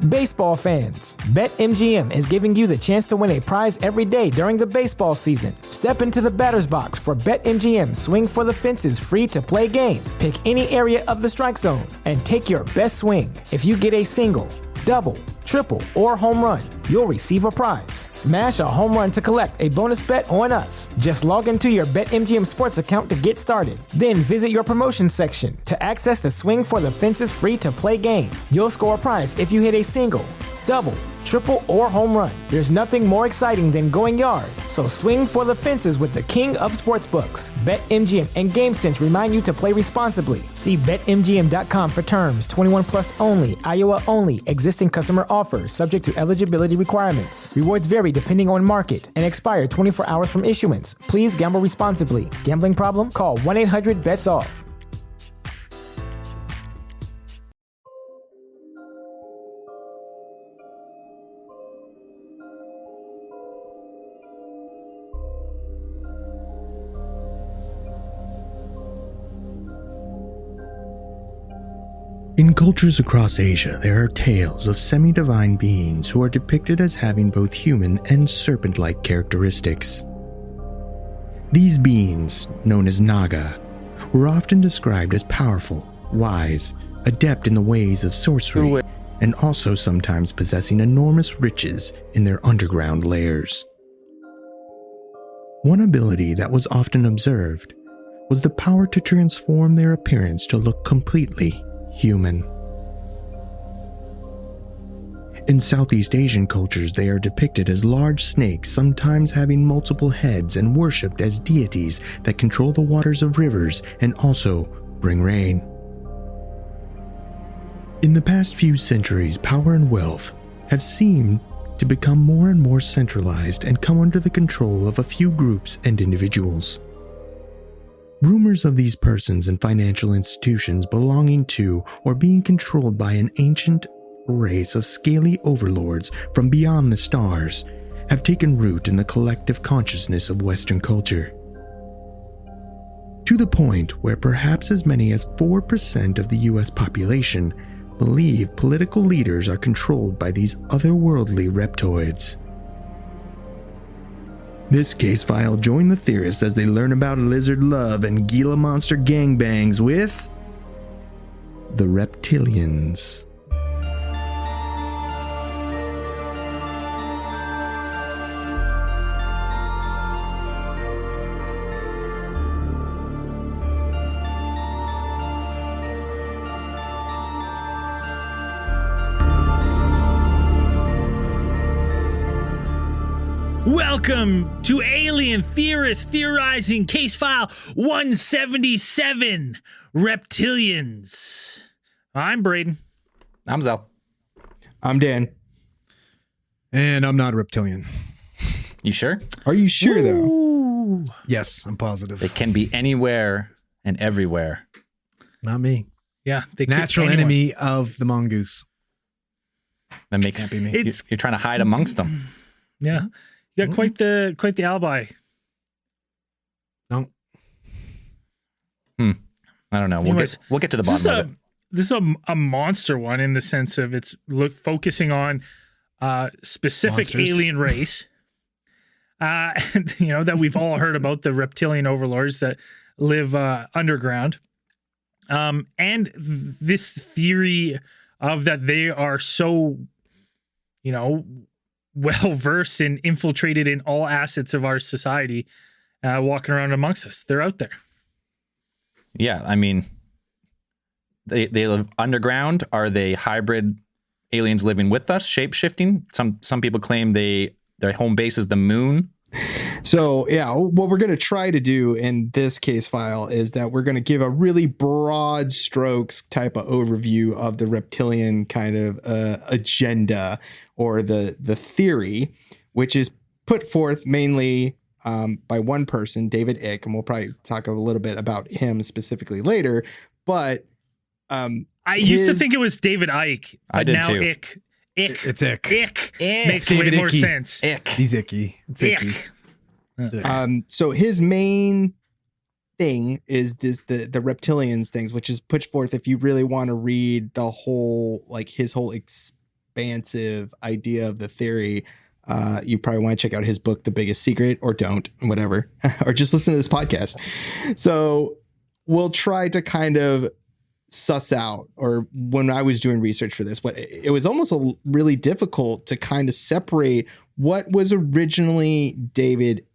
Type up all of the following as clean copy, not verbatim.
Baseball fans, BetMGM is giving you the chance to win a prize every day during the baseball season. Step into the batter's box for BetMGM Swing for the Fences free-to-play game. Pick any area of the strike zone and take your best swing. If you get a single, double, triple, or home run, you'll receive a prize. Smash a home run to collect a bonus bet on us. Just log into your BetMGM Sports account to get started. Then visit your promotion section to access the Swing for the Fences free-to-play game. You'll score a prize if you hit a single, double, triple, or home run. There's nothing more exciting than going yard, so swing for the fences with the king of sportsbooks. BetMGM and GameSense remind you to play responsibly. See BetMGM.com for terms. 21 plus only, Iowa only. Existing customer offers, subject to eligibility requirements. Rewards vary depending on market and expire 24 hours from issuance. Please gamble responsibly. Gambling problem? Call 1-800-BETS-OFF. In cultures across Asia, there are tales of semi-divine beings who are depicted as having both human and serpent-like characteristics. These beings, known as Naga, were often described as powerful, wise, adept in the ways of sorcery, and also sometimes possessing enormous riches in their underground lairs. One ability that was often observed was the power to transform their appearance to look completely human. In Southeast Asian cultures, they are depicted as large snakes, sometimes having multiple heads and worshipped as deities that control the waters of rivers and also bring rain. In the past few centuries, power and wealth have seemed to become more and more centralized and come under the control of a few groups and individuals. Rumors of these persons and financial institutions belonging to or being controlled by an ancient race of scaly overlords from beyond the stars have taken root in the collective consciousness of Western culture. To the point where perhaps as many as 4% of the US population believe political leaders are controlled by these otherworldly reptoids. This case file join the theorists as they learn about lizard love and Gila monster gangbangs with the Reptilians. Welcome to Alien Theorists Theorizing Case File 177, Reptilians. I'm Braden. I'm Zell. I'm Dan. And I'm not a reptilian. You sure? Are you sure, though? Ooh. Yes, I'm positive. It can be anywhere and everywhere. Not me. Yeah. Natural enemy of the mongoose. That makes Can't be me. you're trying to hide amongst them. Yeah. You got quite the alibi. No. I don't know. Anyways, We'll get to the bottom of it. This is a monster one in the sense of it's focusing on specific Monsters. alien race. That we've all heard about, the reptilian overlords that live underground. And this theory of that they are so, well versed and infiltrated in all assets of our society, walking around amongst us. They're out there. Yeah, I mean, they live underground. Are they hybrid aliens living with us, shape-shifting? Some people claim their home base is the moon. So, yeah, what we're going to try to do in this case file is that we're going to give a really broad strokes type of overview of the reptilian kind of agenda or the theory, which is put forth mainly by one person, David Icke, and we'll probably talk a little bit about him specifically later. But I used to think it was David Icke. I did now too. Icke. It's Ick. Ick. Ick. Makes David way more Icky. sense. Ick. He's icky. It's icky. Ick. So his main thing is the reptilians things, which is put forth if you really want to read the whole, like his whole expansive idea of the theory, you probably want to check out his book, The Biggest Secret, or don't, whatever, or just listen to this podcast. So we'll try to kind of suss out, or when I was doing research for this, but it was almost really difficult to kind of separate what was originally David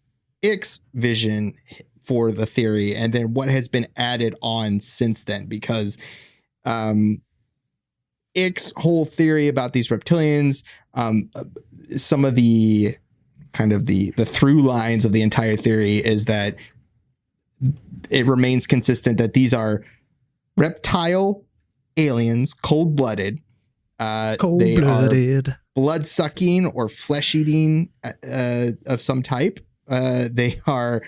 Icke's vision for the theory and then what has been added on since then, because Icke's whole theory about these reptilians, some of the kind of the through lines of the entire theory is that it remains consistent that these are reptile aliens, cold-blooded. They are blood-sucking or flesh-eating of some type. They are,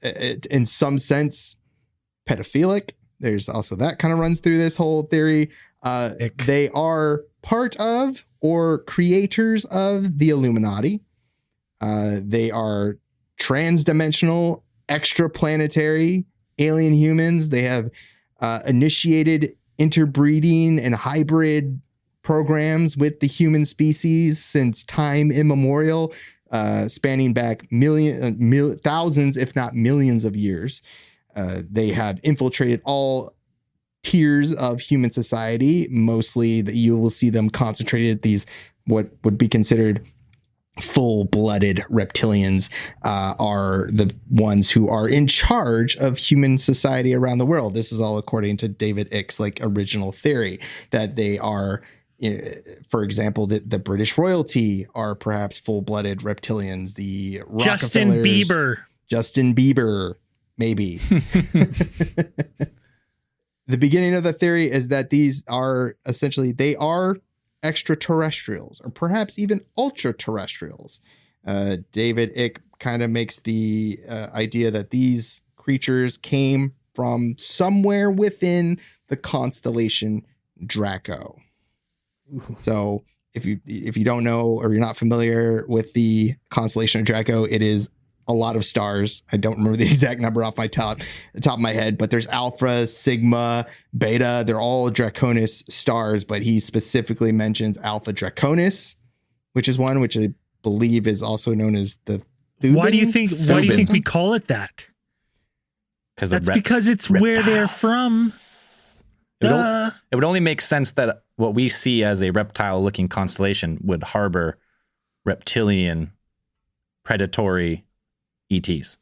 in some sense, pedophilic. There's also that kind of runs through this whole theory. They are part of or creators of the Illuminati. They are trans-dimensional, extraplanetary alien humans. They have initiated interbreeding and hybrid programs with the human species since time immemorial, spanning back thousands, if not millions of years. They have infiltrated all tiers of human society. Mostly that you will see them concentrated at these, what would be considered full-blooded reptilians, are the ones who are in charge of human society around the world. This is all according to David Icke's original theory, that they are, for example, the British royalty are perhaps full-blooded reptilians. The Justin Bieber, maybe. The beginning of the theory is that these are essentially, they are extraterrestrials, or perhaps even ultra-terrestrials. David Icke kind of makes the idea that these creatures came from somewhere within the constellation Draco. So if you don't know, or you're not familiar with the constellation of Draco, it is a lot of stars. I don't remember the exact number off the top of my head, but there's Alpha, Sigma, Beta. They're all Draconis stars, but he specifically mentions Alpha Draconis, which is one which I believe is also known as the Thuban. Why do you think we call it that? Because it's where they're from. It would only make sense that what we see as a reptile-looking constellation would harbor reptilian, predatory ETs.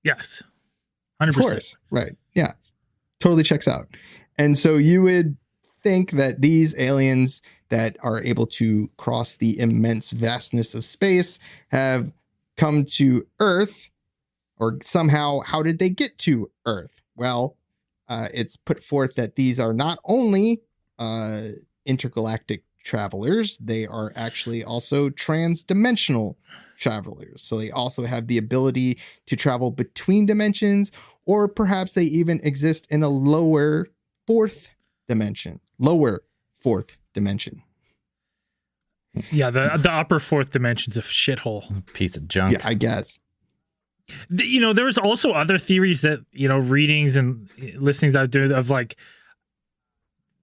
Yes. 100%. Of course. Right. Yeah. Totally checks out. And so you would think that these aliens that are able to cross the immense vastness of space have come to Earth, or somehow, how did they get to Earth? Well, it's put forth that these are not only intergalactic travelers, they are actually also trans-dimensional travelers. So they also have the ability to travel between dimensions, or perhaps they even exist in a lower fourth dimension. Yeah, the upper fourth dimension's a shithole. Piece of junk. Yeah, I guess. There was also other theories that, readings and listenings out there of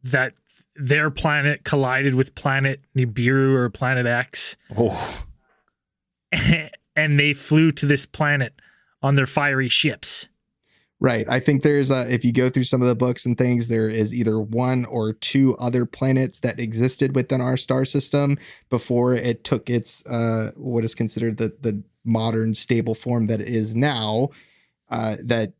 that their planet collided with planet Nibiru or planet X. Oh. And they flew to this planet on their fiery ships. Right. I think there's if you go through some of the books and things, there is either one or two other planets that existed within our star system before it took its what is considered the modern stable form that it is now. That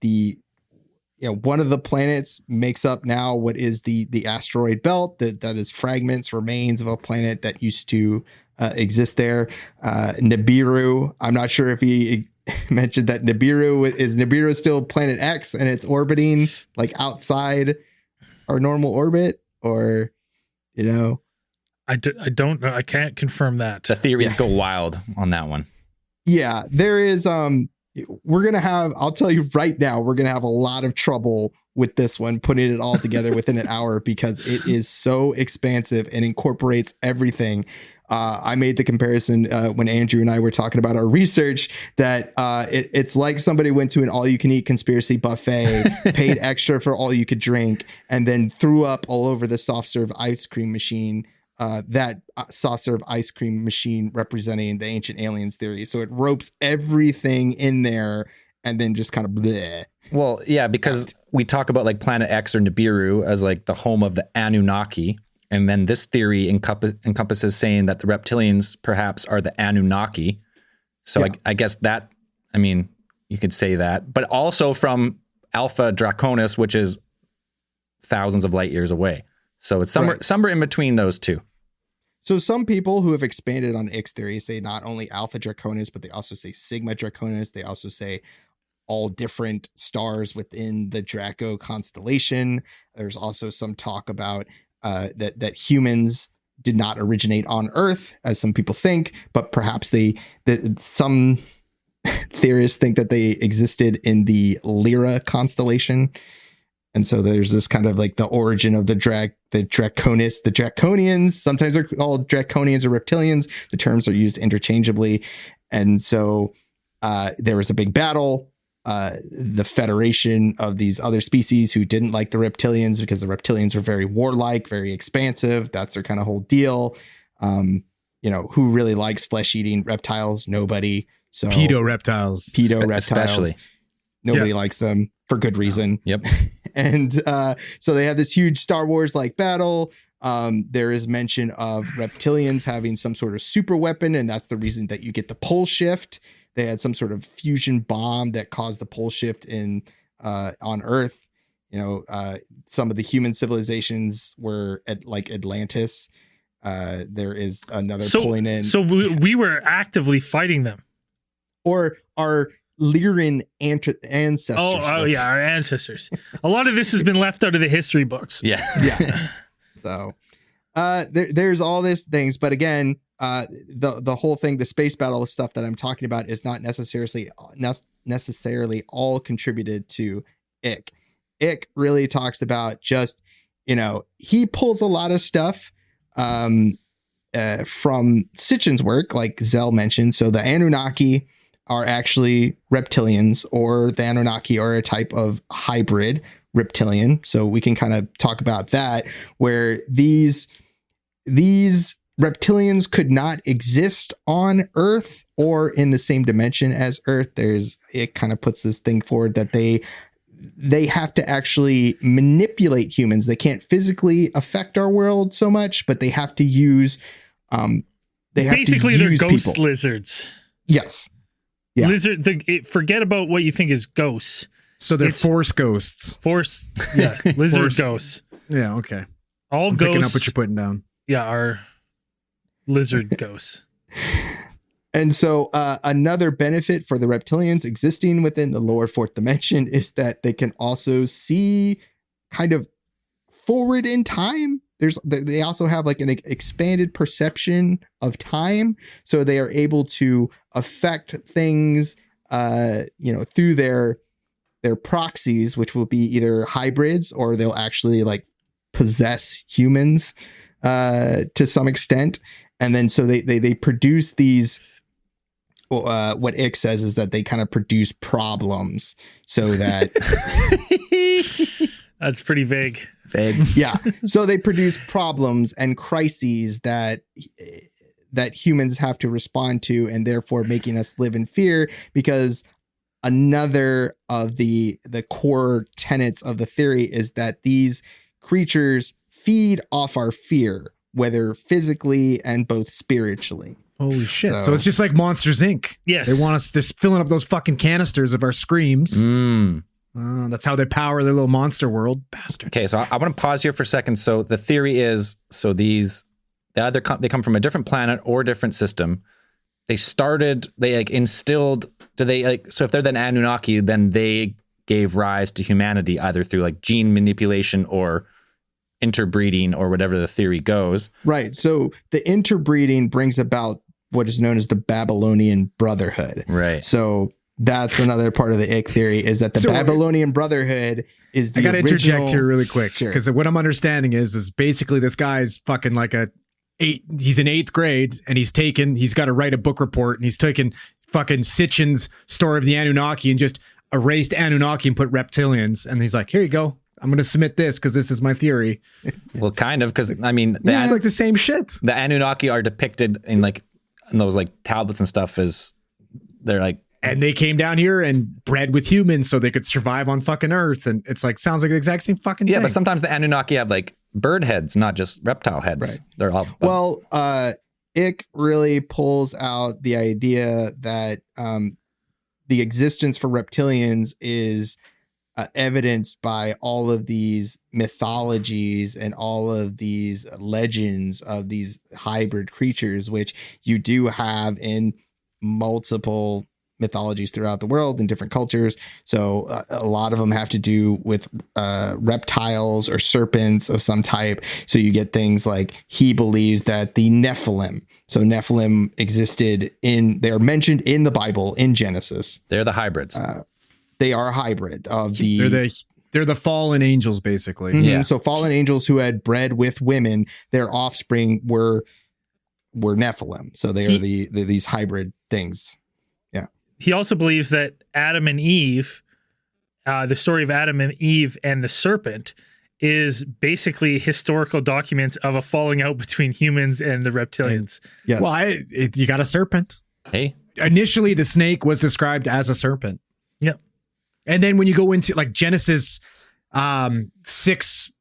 one of the planets makes up now what is the asteroid belt that is fragments, remains of a planet that used to exist there. Nibiru, I'm not sure if he mentioned that Nibiru still planet X and it's orbiting outside our normal orbit, or I don't know. I can't confirm that. The theories go wild on that one. Yeah, there is I'll tell you right now, we're gonna have a lot of trouble with this one, putting it all together within an hour, because it is so expansive and incorporates everything. I made the comparison when Andrew and I were talking about our research that it's like somebody went to an all-you-can-eat conspiracy buffet, paid extra for all you could drink, and then threw up all over the soft serve ice cream machine that soft serve ice cream machine representing the ancient aliens theory. So it ropes everything in there and then just kind of bleh. Well, yeah, because we talk about like Planet X or Nibiru as like the home of the Anunnaki. And then this theory encompasses saying that the reptilians perhaps are the Anunnaki. So I guess that, I mean, you could say that. But also from Alpha Draconis, which is thousands of light years away. So it's somewhere in between those two. So some people who have expanded on Ix theory say not only Alpha Draconis, but they also say Sigma Draconis. They also say all different stars within the Draco constellation. There's also some talk about that humans did not originate on Earth, as some people think, but perhaps some theorists think that they existed in the Lyra constellation. And so there's this kind of like the origin of the Draconians. Sometimes they're called Draconians or Reptilians. The terms are used interchangeably. And so there was a big battle. The federation of these other species who didn't like the Reptilians because the Reptilians were very warlike, very expansive. That's their kind of whole deal. Who really likes flesh-eating reptiles? Nobody. So Pedo reptiles. Especially. Nobody likes them for good reason. Yep. And so they have this huge Star Wars like battle. There is mention of reptilians having some sort of super weapon, and that's the reason that you get the pole shift. They had some sort of fusion bomb that caused the pole shift on Earth. Some of the human civilizations were like Atlantis. There is another point in. So we were actively fighting them. Or our Lyran ancestors. Oh yeah, our ancestors. A lot of this has been left out of the history books. Yeah. Yeah. So there's all these things, but again, the whole thing, the space battle stuff that I'm talking about is not necessarily all contributed to Ick. Ick really talks about just, he pulls a lot of stuff from Sitchin's work, like Zell mentioned. So the Anunnaki are actually reptilians, or the Anunnaki are a type of hybrid reptilian. So we can kind of talk about that, where these reptilians could not exist on Earth or in the same dimension as Earth. It kind of puts this thing forward that they have to actually manipulate humans. They can't physically affect our world so much, but they have to use they're ghost people. Lizards. Yes. Yeah. Forget about what you think is ghosts. So they're force ghosts. Lizard Force. ghosts. Yeah, okay. All I'm ghosts. picking up what you're putting down. Yeah, are lizard ghosts. And so another benefit for the reptilians existing within the lower fourth dimension is that they can also see kind of forward in time. They also have like an expanded perception of time. So they are able to affect things, through their proxies, which will be either hybrids or they'll actually like possess humans to some extent. And then so they produce these, what Ick says is that they kind of produce problems so that That's pretty vague. Yeah. So they produce problems and crises that humans have to respond to, and therefore making us live in fear, because another of the core tenets of the theory is that these creatures feed off our fear, whether physically and both spiritually. Holy shit. So it's just like Monsters, Inc. Yes. They want us just filling up those fucking canisters of our screams. That's how they power their little monster world. Bastards. Okay, so I want to pause here for a second. So the theory is, they come from a different planet or different system. So if they're the Anunnaki, then they gave rise to humanity either through like gene manipulation or interbreeding or whatever the theory goes. Right. So the interbreeding brings about what is known as the Babylonian Brotherhood. Right. So that's another part of the Ick theory, is that the Babylonian Brotherhood is the I got to interject here really quick, Sure. because what I'm understanding is basically this guy's fucking like he's in 8th grade and he's got to write a book report, and he's taken fucking Sitchin's Story of the Anunnaki and just erased Anunnaki and put reptilians. And he's like, here you go. I'm gonna submit this because this is my theory. Well, kind of, because I mean, It's like the same shit. the Anunnaki are depicted in those like tablets and stuff as they're like, And they came down here and bred with humans so they could survive on fucking Earth. And it's like, sounds like the exact same fucking thing. yeah, but sometimes the Anunnaki have like bird heads, not just reptile heads. Right. They're all Well, Ick really pulls out the idea that the existence for reptilians is evidenced by all of these mythologies and all of these legends of these hybrid creatures, which you do have in multiple mythologies throughout the world in different cultures. So a lot of them have to do with reptiles or serpents of some type. So you get things like he believes that the Nephilim. So Nephilim existed they're mentioned in the Bible in Genesis. they're the hybrids. They are a hybrid of They're the fallen angels, basically. Mhm. Yeah. So fallen angels who had bred with women, their offspring were Nephilim. So they are these hybrid things. He also believes that Adam and Eve, the story of Adam and Eve and the serpent, is basically historical documents of a falling out between humans and the reptilians. Yes. Well, you got a serpent. Hey, Initially, the snake was described as a serpent. Yep. And then when you go into like Genesis 6,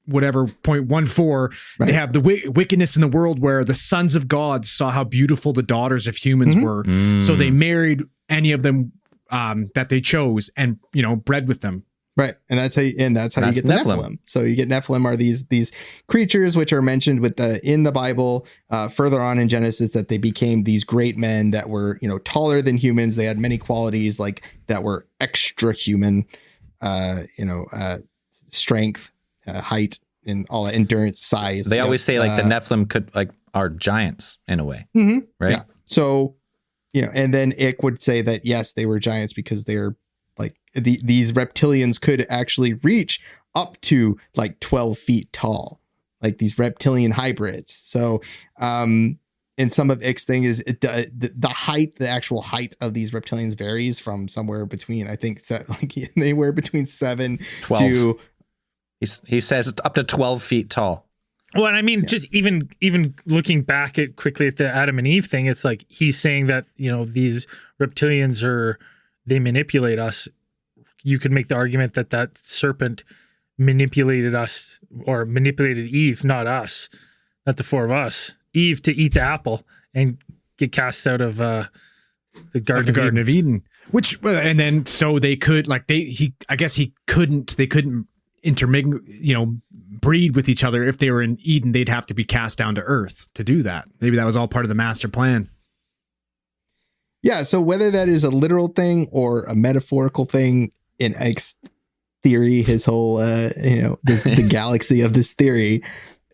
whatever, 0.14, Right. they have the wickedness in the world where the sons of God saw how beautiful the daughters of humans were. So they married any of them that they chose and, bred with them. Right. And that's how you get the Nephilim. Nephilim. So you get Nephilim are these creatures which are mentioned in the Bible further on in Genesis, that they became these great men that were, taller than humans. They had many qualities like that were extra human, strength, height, and all that, endurance, size. they always say like the Nephilim are giants in a way, Mhm. right? Yeah. So, and then Ick would say that, yes, they were giants because they're like these reptilians could actually reach up to like 12 feet tall, like these reptilian hybrids. So, and some of Ick's thing is the height, the actual height of these reptilians varies from somewhere between, I think, anywhere between 7 12. to. He says it's up to 12 feet tall. Well, and I mean, just even looking back quickly at the Adam and Eve thing, it's like he's saying that, these reptilians they manipulate us. You could make the argument that serpent manipulated us, or manipulated Eve, not us, not the four of us. Eve to eat the apple and get cast out of the Garden of Eden. Which, and then so they could they couldn't intermingle, breed with each other. If they were in Eden, they'd have to be cast down to Earth to do that. Maybe that was all part of the master plan. Yeah. So whether that is a literal thing or a metaphorical thing in Ike's theory, his whole, the galaxy of this theory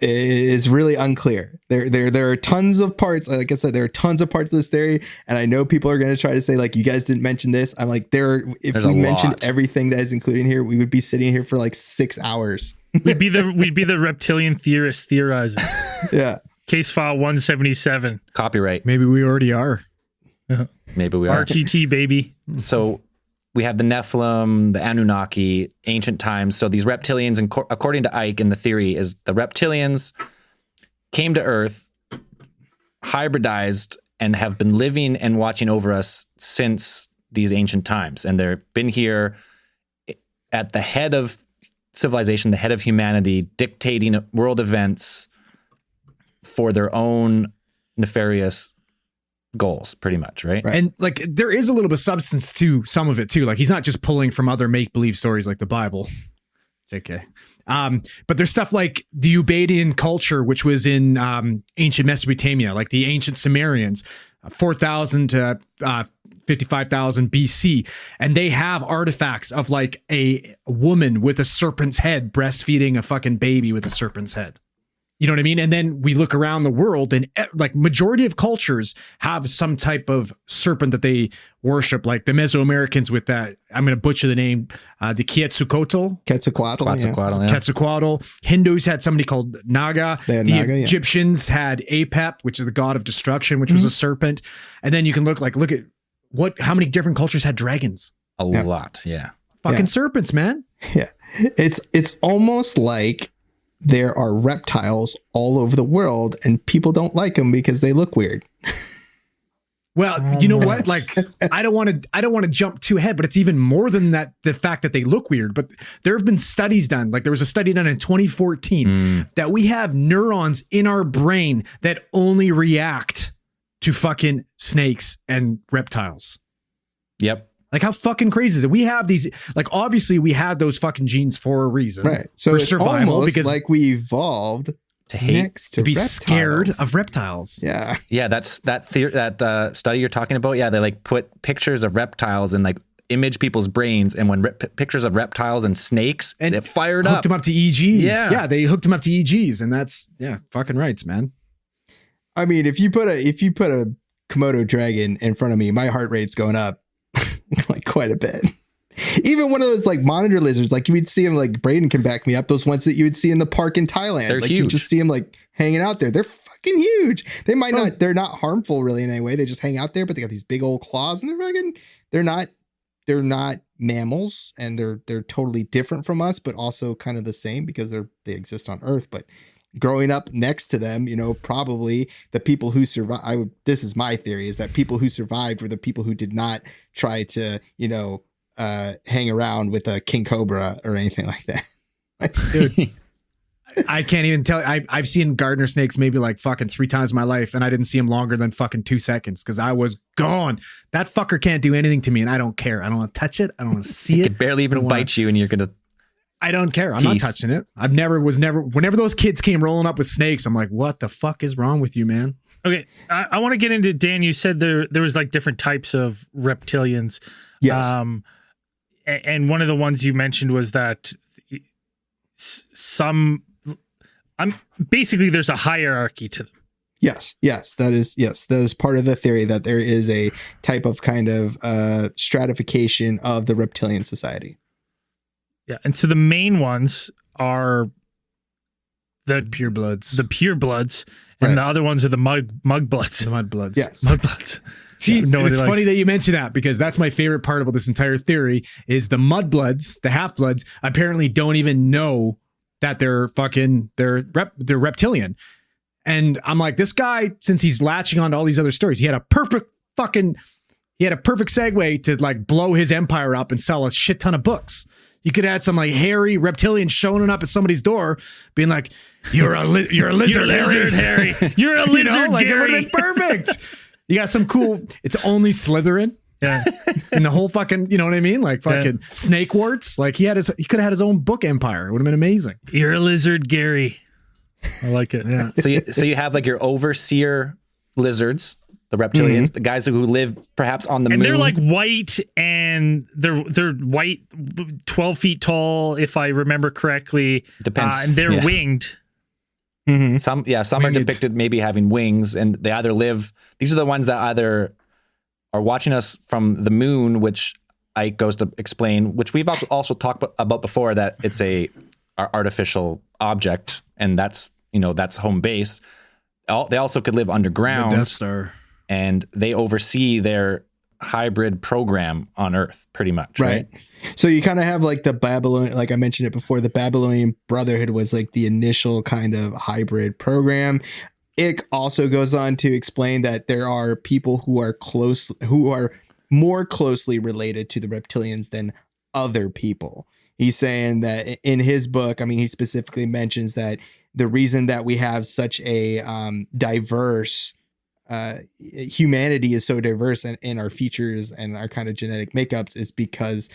is really unclear. There are tons of parts. Like I said, there are tons of parts of this theory. And I know people are going to try to say like, you guys didn't mention this. I'm like, if we mentioned everything that is included here, we would be sitting here for like 6 hours. We'd be the reptilian theorists theorizing. Yeah. Case file 177. Copyright. Maybe we already are. Maybe we are. RTT, baby. So we have the Nephilim, the Anunnaki, ancient times. So these reptilians, and according to Ike, and the theory is the reptilians came to Earth, hybridized, and have been living and watching over us since these ancient times. And they've been here at the head of civilization, the head of humanity, dictating world events for their own nefarious goals, pretty much, right? And like there is a little bit of substance to some of it too. Like he's not just pulling from other make-believe stories like the Bible. JK. But there's stuff like the Ubaidian culture, which was in ancient Mesopotamia, like the ancient Sumerians, 4,000 to 55,000 BC. And they have artifacts of like a woman with a serpent's head breastfeeding a fucking baby with a serpent's head. You know what I mean? And then we look around the world and like majority of cultures have some type of serpent that they worship, like the Mesoamericans with that. I'm going to butcher the name, the Quetzalcoatl. Quetzalcoatl. Hindus had somebody called Naga. The Egyptians had Apep, which is the god of destruction, which was a serpent. And then you can look at how many different cultures had dragons. A lot, yeah. Fucking serpents, man. Yeah. It's almost like there are reptiles all over the world and people don't like them because they look weird. Well, you know what? Like, I don't want to jump too ahead, but it's even more than that. The fact that they look weird, but there have been studies done. Like there was a study done in 2014 that we have neurons in our brain that only react to fucking snakes and reptiles. Yep. Like how fucking crazy is it? We have these, like obviously we have those fucking genes for a reation, right? So for it's survival, almost because like we evolved To hate, next to be reptiles. scared of reptiles. Yeah. Yeah, that's that study you're talking about. Yeah, they like put pictures of reptiles and like image people's brains, and when pictures of reptiles and snakes, and it fired hooked them up to EGs. Yeah, they hooked them up to EGs, and that's fucking rights, man. I mean, if you put a Komodo dragon in front of me, my heart rate's going up like quite a bit. Even one of those like monitor lizards, like you would see them, like Braden can back me up, those ones that you would see in the park in Thailand. They're like huge. You just see them like hanging out there. They're fucking huge. They might not, they're not harmful really in any way. They just hang out there, but they got these big old claws and they're not mammals, and they're totally different from us, but also kind of the same because they exist on Earth. But growing up next to them, probably the people who survived, this is my theory, is that people who survived were the people who did not try to, hang around with a king cobra or anything like that. Dude, I can't even tell. I've seen gardener snakes maybe like fucking 3 times in my life, and I didn't see them longer than fucking 2 seconds because I was gone. That fucker can't do anything to me, and I don't care. I don't want to touch it. I don't want to see it. It could barely even bite you, and you're gonna. I don't care. I'm not touching it. Whenever those kids came rolling up with snakes, I'm like, what the fuck is wrong with you, man? Okay, I want to get into, Dan, you said there was like different types of reptilians. Yes. And one of the ones you mentioned was that basically there's a hierarchy to them. Yes, that is part of the theory, that there is a type of kind of stratification of the reptilian society. Yeah, and so the main ones are the purebloods, and the other ones are the mudbloods. The mudbloods. Yes. Mudbloods. See, it's funny that you mention that, because that's my favorite part about this entire theory is the mudbloods, the half-bloods, apparently don't even know that they're reptilian. And I'm like, this guy, since he's latching on to all these other stories, he had a perfect segue to like blow his empire up and sell a shit ton of books. You could add some like hairy reptilian showing up at somebody's door, being like, "You're a lizard, You're a lizard, Harry. You're a lizard, like, Gary." it would have been perfect. You got some cool. It's only Slytherin. Yeah, and the whole fucking, you know what I mean? Like fucking snake warts. Like he could have had his own book empire. It would have been amazing. You're a lizard, Gary. I like it. Yeah. So you have like your overseer lizards, the reptilians, the guys who live perhaps on the moon. And they're like white, and they're white, 12 feet tall, if I remember correctly. Depends. And they're winged. Mm-hmm. Some are depicted maybe having wings, and they either live. These are the ones that either are watching us from the moon, which Ike goes to explain, which we've also talked about before, that it's a artificial object, and that's home base. They also could live underground. The Death Star. And they oversee their hybrid program on Earth, pretty much, right? So you kind of have like the Babylon, like I mentioned it before, the Babylonian Brotherhood was like the initial kind of hybrid program. Ick also goes on to explain that there are people who are more closely related to the reptilians than other people. He's saying that in his book, I mean, he specifically mentions that the reason that we have such a diverse humanity is so diverse in our features and our kind of genetic makeups is because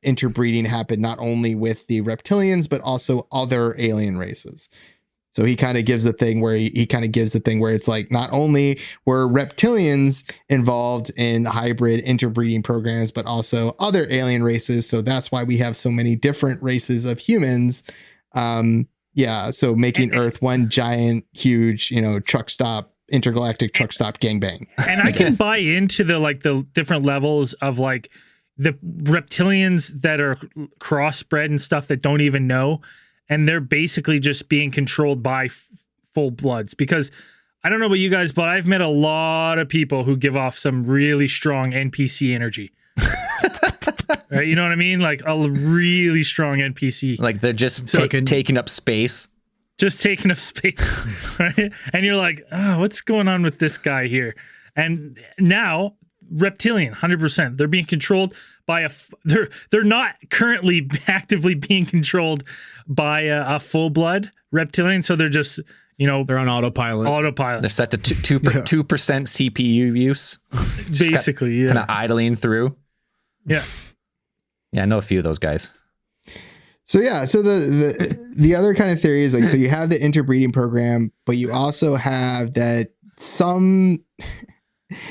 interbreeding happened not only with the reptilians, but also other alien races. So he kind of gives the thing where it's like, not only were reptilians involved in hybrid interbreeding programs, but also other alien races. So that's why we have so many different races of humans. So making Earth one giant, huge, intergalactic truck stop gangbang. And I can buy into the different levels of like the reptilians that are crossbred and stuff that don't even know, and they're basically just being controlled by full bloods. Because I don't know about you guys, but I've met a lot of people who give off some really strong NPC energy. right? You know what I mean? Like a really strong NPC. Like they're just taking up space. Just taking up space, right? And you're like, oh, what's going on with this guy here? And now, reptilian, 100%. They're being controlled by they're not currently actively being controlled by a full blood reptilian. So they're just, they're on autopilot. They're set to 2% CPU use. Basically, kind of idling through. Yeah. Yeah, I know a few of those guys. So the other kind of theory is like, so you have the interbreeding program, but you also have that some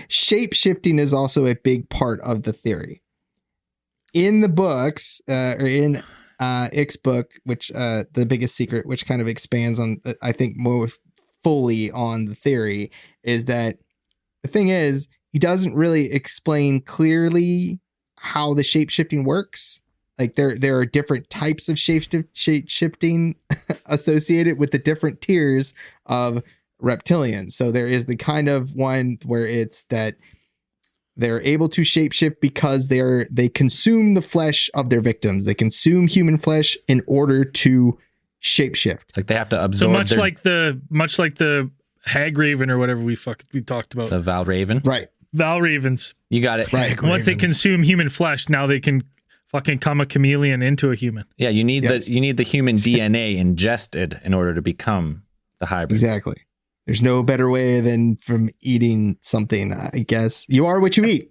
shape shifting is also a big part of the theory. In the books, or in Ick's book, which The Biggest Secret, which kind of expands on, I think, more fully on the theory, is that the thing is, he doesn't really explain clearly how the shape shifting works. Like there are different types of shape shifting associated with the different tiers of reptilians. So there is the kind of one where it's that they're able to shapeshift because they consume the flesh of their victims. They consume human flesh in order to shapeshift. It's like they have to absorb. So much like the hag raven or whatever we talked about. The Val Raven, right? Val ravens. You got it. Right. Once they consume human flesh, now they can fucking come a chameleon into a human. Yeah, you need the human DNA ingested in order to become the hybrid. Exactly. There's no better way than from eating something, I guess. You are what you eat.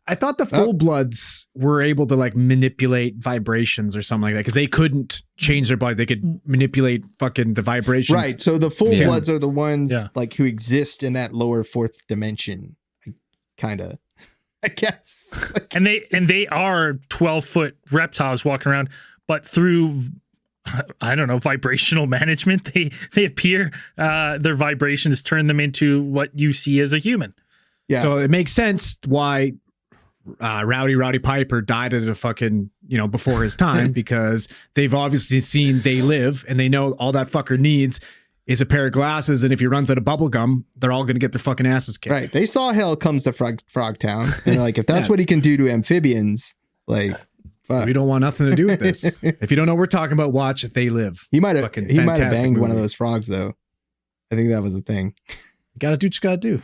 I thought the full bloods were able to like manipulate vibrations or something like that because they couldn't change their body. They could manipulate fucking the vibrations. Right. So the full bloods are the ones like who exist in that lower fourth dimension, kind of. I guess. And they are 12-foot reptiles walking around, but through, I don't know, vibrational management, they appear, their vibrations turn them into what you see as a human. Yeah. So it makes sense why Rowdy Piper died at a fucking, before his time, because they've obviously seen They Live and they know all that fucker needs is a pair of glasses, and if he runs out of bubble gum, they're all going to get their fucking asses kicked. Right. They saw Hell Comes to Frogtown, and they're like, if that's what he can do to amphibians, like, fuck. We don't want nothing to do with this. If you don't know what we're talking about, watch If They Live. He might have banged one of those frogs, though. I think that was a thing. You got to do what you got to do.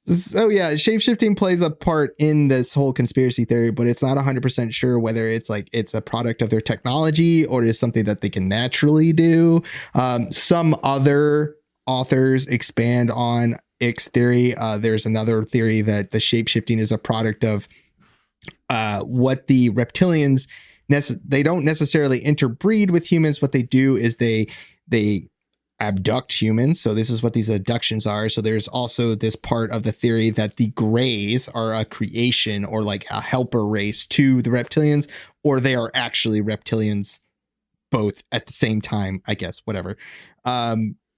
So yeah, shapeshifting plays a part in this whole conspiracy theory, but it's not 100% sure whether it's a product of their technology or it is something that they can naturally do. Some other authors expand on Ick's theory. There's another theory that the shapeshifting is a product of what the reptilians they don't necessarily interbreed with humans. What they do is they abduct humans. So this is what these abductions are. So there's also this part of the theory that the Greys are a creation or like a helper race to the reptilians, or they are actually reptilians both at the same time, I guess, whatever.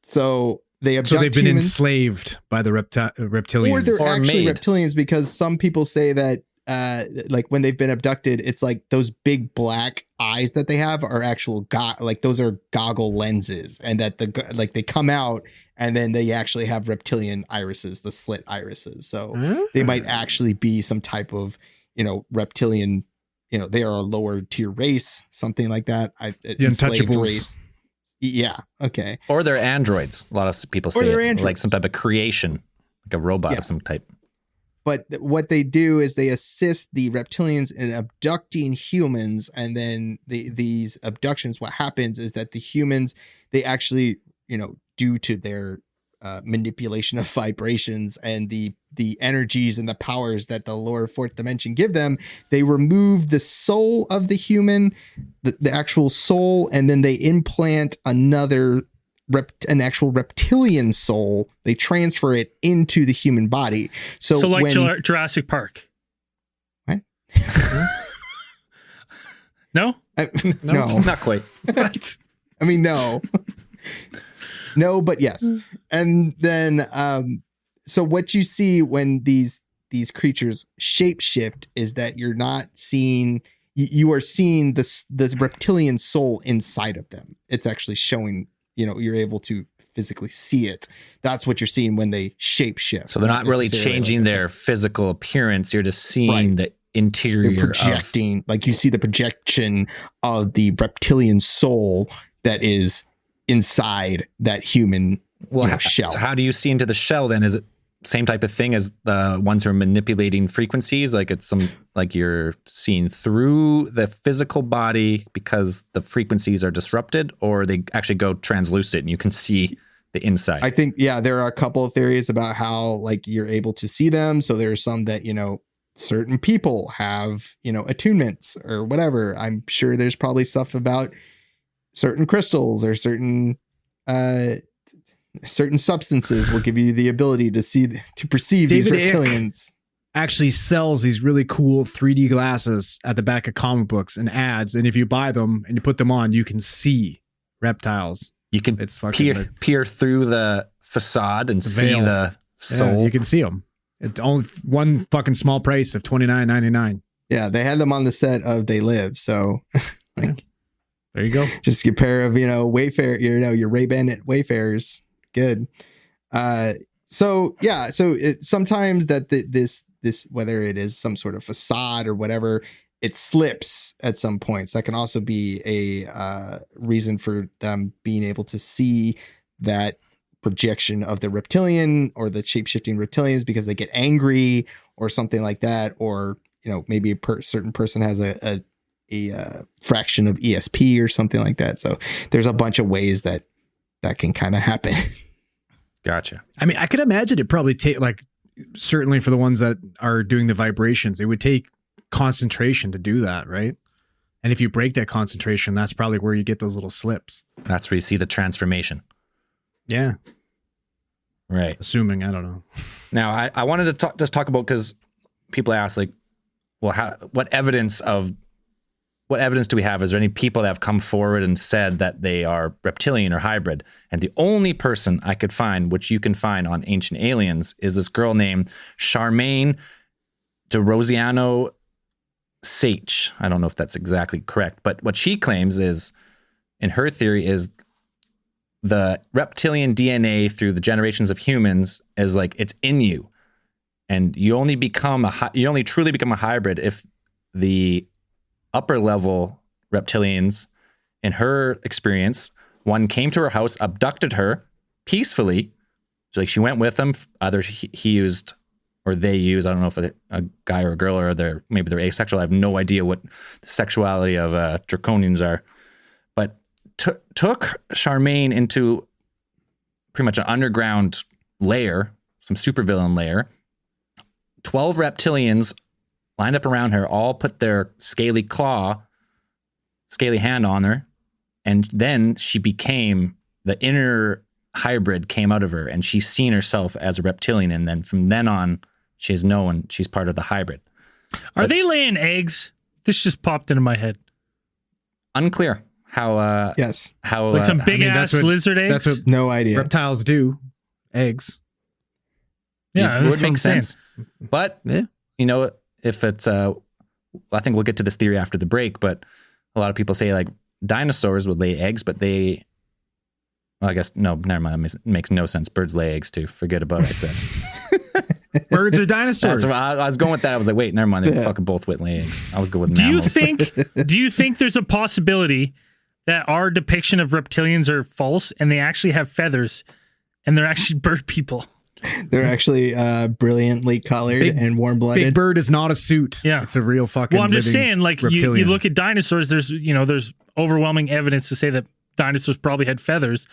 So they abduct So they've been humans, enslaved by the reptilians. or they're actually made. reptilians, because some people say that like when they've been abducted, it's like those big black eyes that they have are actual like those are goggle lenses, and that they come out and then they actually have reptilian irises, the slit irises. So they might actually be some type of, reptilian, they are a lower tier race, something like that. The Untouchables. Race. Yeah. Okay. Or they're androids. A lot of people say like some type of creation, like a robot of some type. But what they do is they assist the reptilians in abducting humans, and then these abductions, what happens is that the humans, they actually, due to their manipulation of vibrations and the energies and the powers that the lower fourth dimension give them, they remove the soul of the human, the actual soul, and then they implant an actual reptilian soul. They transfer it into the human body. So like Jurassic Park. What? No? No, not quite. What? I mean, no. No, but yes. And then so what you see when these creatures shapeshift is that you're not seeing, you are seeing this reptilian soul inside of them. It's actually showing, you're able to physically see it. That's what you're seeing when they shapeshift. So they're not really necessarily changing like their physical appearance. You're just seeing Right. the interior they're projecting, like you see the projection of the reptilian soul that is inside that human shell. So how do you see into the shell then? Is it same type of thing as the ones who are manipulating frequencies? Like it's like you're seeing through the physical body because the frequencies are disrupted, or they actually go translucent and you can see the inside? I think, there are a couple of theories about how like you're able to see them. So there's some that, certain people have, attunements or whatever. I'm sure there's probably stuff about certain crystals or certain substances will give you the ability to perceive David these reptilians. Actually sells these really cool 3D glasses at the back of comic books and ads. And if you buy them and you put them on, you can see reptiles. You can peer through the facade and see veil. the soul. Yeah, you can see them. It's only one fucking small price of $29.99. Yeah, they had them on the set of They Live. So like, there you go. just a pair of, Wayfair, your Ray-Ban Wayfarers. Good. So sometimes that this, whether it is some sort of facade or whatever, it slips at some points. That can also be a reason for them being able to see that projection of the reptilian or the shape-shifting reptilians because they get angry or something like that, or maybe a certain person has a fraction of ESP or something like that. So there's a bunch of ways that can kind of happen. Gotcha. I mean, I could imagine it probably take, like, certainly for the ones that are doing the vibrations, it would take concentration to do that, right? And if you break that concentration, that's probably where you get those little slips. That's where you see the transformation. Yeah. Right. Assuming, I don't know. Now, I wanted to just talk about, because people ask, like, well, what evidence do we have? Is there any people that have come forward and said that they are reptilian or hybrid? And the only person I could find, which you can find on Ancient Aliens, is this girl named Charmaine de Rosiano Sage. I don't know if that's exactly correct, but what she claims is, in her theory, is the reptilian DNA through the generations of humans is like, it's in you. And you only truly become a hybrid if the upper level reptilians, in her experience, one came to her house, abducted her peacefully. So, like, she went with them. Either he used or they used, I don't know if a guy or a girl, or maybe they're asexual. I have no idea what the sexuality of Draconians are. But took Charmaine into pretty much an underground lair, some supervillain lair. 12 reptilians lined up around her, all put their scaly hand on her, and then she became, the inner hybrid came out of her, and she's seen herself as a reptilian, and then from then on, she's known she's part of the hybrid. Are they laying eggs? This just popped into my head. Unclear how yes, how like some big ass lizard eggs. That's what no idea. Reptiles do. Eggs. Yeah, it would make sense. But if it's I think we'll get to this theory after the break, but a lot of people say, like, dinosaurs would lay eggs, but I guess no, never mind. It makes no sense. Birds lay eggs too. Forget about what I said. Birds are dinosaurs. I was going with that. I was like, wait, never mind. They fucking both lay eggs. I was going with mammals. Do you think there's a possibility that our depiction of reptilians are false and they actually have feathers and they're actually bird people? They're actually brilliantly colored and warm-blooded. Big Bird is not a suit. Yeah, it's a real fucking. Well, I'm just saying, like, you look at dinosaurs. There's overwhelming evidence to say that dinosaurs probably had feathers.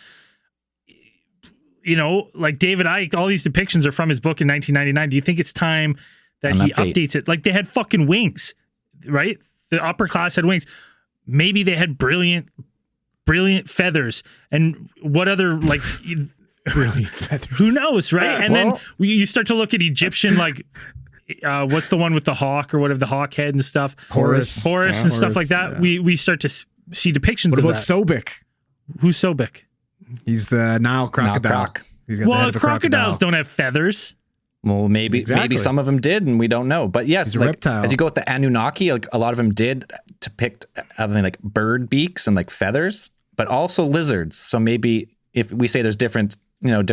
Like David Icke, all these depictions are from his book in 1999. Do you think it's time that he updates it? Like, they had fucking wings, right? The upper class had wings. Maybe they had brilliant feathers. And what other, like, brilliant feathers? Who knows, right? And then you start to look at Egyptian, like, what's the one with the hawk or whatever, the hawk head and stuff? Horus and stuff like that. Yeah. We start to see depictions of that. What about Sobek? Who's Sobek? He's the Nile crocodile. He's got the head of a crocodiles crocodile. don't have feathers. Well, maybe some of them did, and we don't know. But yes, he's a reptile. As you go with the Anunnaki, like, a lot of them did depict having, like, bird beaks and, like, feathers, but also lizards. So maybe if we say there's different types, There's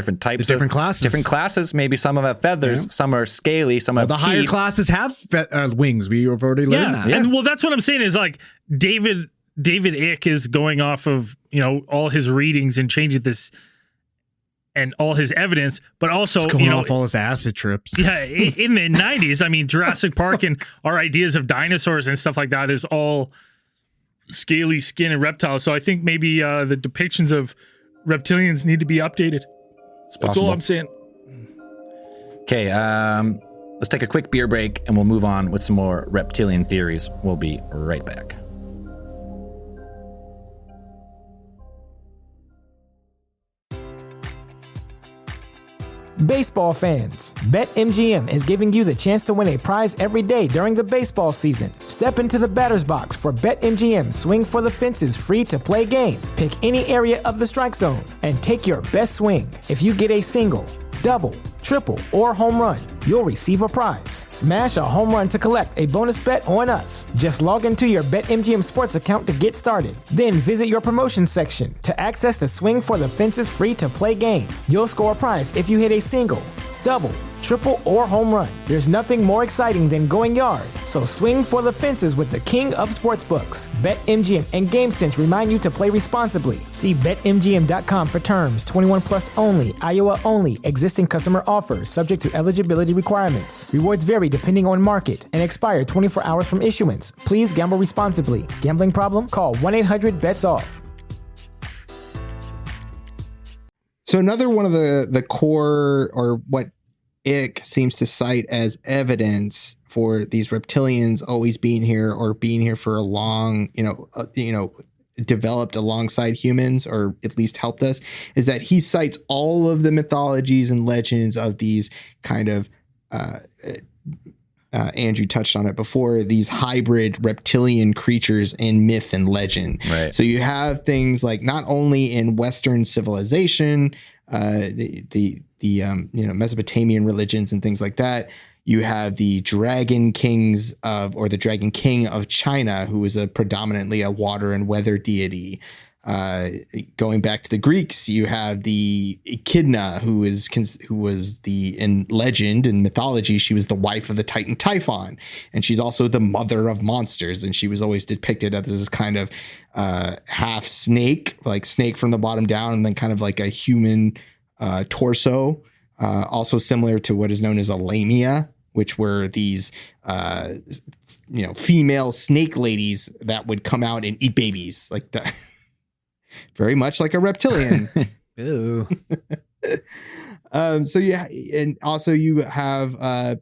different classes. different classes. Maybe some have feathers, some are scaly, some have the teeth. higher classes have wings. We have already learned that. And well, that's what I'm saying is like David Icke is going off of, all his readings and changing this and all his evidence, but also, It's going off all his acid trips. Yeah, in the 90s, I mean, Jurassic Park and our ideas of dinosaurs and stuff like that is all scaly skin and reptiles. So I think maybe the depictions of reptilians need to be updated. That's all I'm saying. Okay, let's take a quick beer break and we'll move on with some more reptilian theories. We'll be right back. Baseball fans, BetMGM is giving you the chance to win a prize every day during the baseball season. Step into the batter's box for BetMGM Swing for the Fences free-to-play game. Pick any area of the strike zone and take your best swing. If you get a single, double, triple, or home run, you'll receive a prize. Smash a home run to collect a bonus bet on us. Just log into your BetMGM Sports account to get started. Then visit your promotion section to access the Swing for the Fences free-to-play game. You'll score a prize if you hit a single, double, triple, or home run. There's nothing more exciting than going yard, so swing for the fences with the king of sportsbooks. BetMGM and GameSense remind you to play responsibly. See BetMGM.com for terms. 21 plus only, Iowa only. Existing customer offers, subject to eligibility requirements. Rewards vary depending on market and expire 24 hours from issuance. Please gamble responsibly. Gambling problem? Call 1-800-BETS-OFF. So another one of the core, or what Ick seems to cite as evidence for these reptilians always being here, or being here for a long, developed alongside humans, or at least helped us, is that he cites all of the mythologies and legends of these kind of, Andrew touched on it before, these hybrid reptilian creatures in myth and legend. Right. So you have things like, not only in Western civilization, the Mesopotamian religions and things like that, you have the dragon kings or the dragon king of China, who was predominantly a water and weather deity. Going back to the Greeks, you have the Echidna, who was in legend and mythology, she was the wife of the Titan Typhon, and she's also the mother of monsters. And she was always depicted as this kind of half snake, like snake from the bottom down, and then kind of like a human torso. Also similar to what is known as a lamia, which were these, female snake ladies that would come out and eat babies like that. Very much like a reptilian. Ew. So yeah, and also you have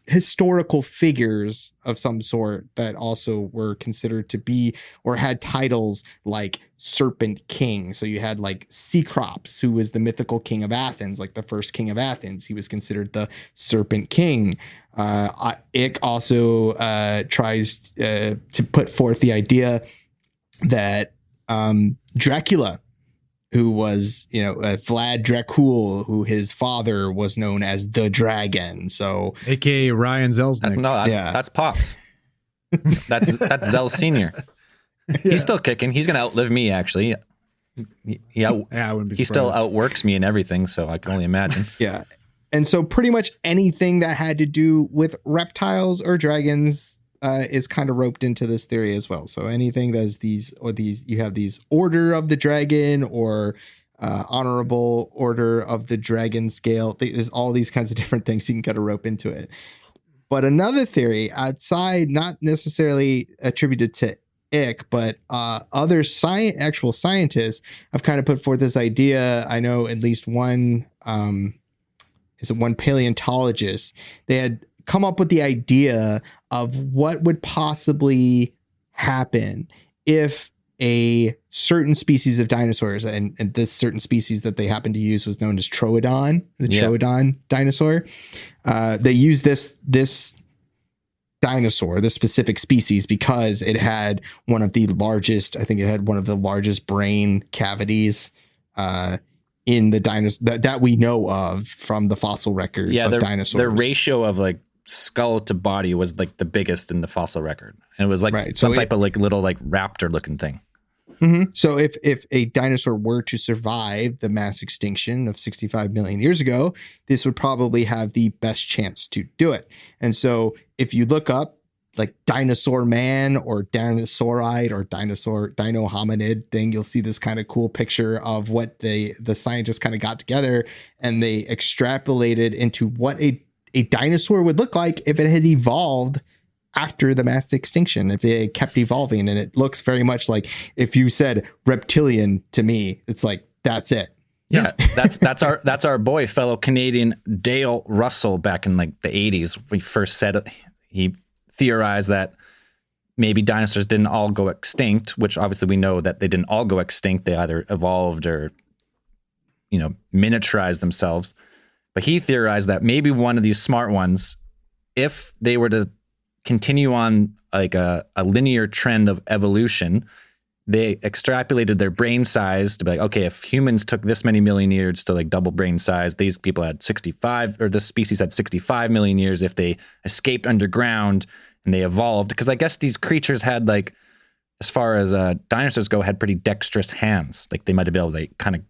historical figures of some sort that also were considered to be, or had titles like Serpent King. So you had like Cecrops, who was the mythical king of Athens, like the first king of Athens. He was considered the Serpent King. Ick also tries to put forth the idea that Dracula, who was, Vlad Dracul, who his father was known as the Dragon. So, AKA Ryan Zelznick. That's Pops. That's Zell Senior. He's still kicking. He's gonna outlive me, actually. I wouldn't be surprised. He still outworks me in everything, so I can only imagine. Yeah. And so pretty much anything that had to do with reptiles or dragons is kind of roped into this theory as well. So anything that's you have these Order of the Dragon, or Honorable Order of the Dragon scale. There's all these kinds of different things you can kind of rope into it. But another theory outside, not necessarily attributed to Ick, but other actual scientists have kind of put forth this idea. I know at least one paleontologist, they had come up with the idea of what would possibly happen if a certain species of dinosaurs, and this certain species that they happened to use was known as Troodon, Troodon dinosaur. They used this dinosaur, this specific species, because it had one of the largest brain cavities in the dinosaur that we know of from the fossil records of dinosaurs. The ratio of like skull to body was like the biggest in the fossil record, and it was like some type of like little like raptor looking thing. So if a dinosaur were to survive the mass extinction of 65 million years ago, this would probably have the best chance to do it. And so if you look up like dinosaur man or dinosauride or dino hominid thing, you'll see this kind of cool picture of what the scientists kind of got together, and they extrapolated into what a dinosaur would look like if it had evolved after the mass extinction, if it kept evolving. And it looks very much like, if you said reptilian to me, it's like, that's it. Yeah, that's our boy, fellow Canadian Dale Russell, back in like the 80s. We first said it. He theorized that maybe dinosaurs didn't all go extinct, which obviously we know that they didn't all go extinct. They either evolved or, miniaturized themselves. But he theorized that maybe one of these smart ones, if they were to continue on like a linear trend of evolution, they extrapolated their brain size to be like, okay, if humans took this many million years to like double brain size, these people had 65, or this species had 65 million years if they escaped underground and they evolved. Because I guess these creatures had, like, as far as dinosaurs go, had pretty dexterous hands. Like they might have been able to kind of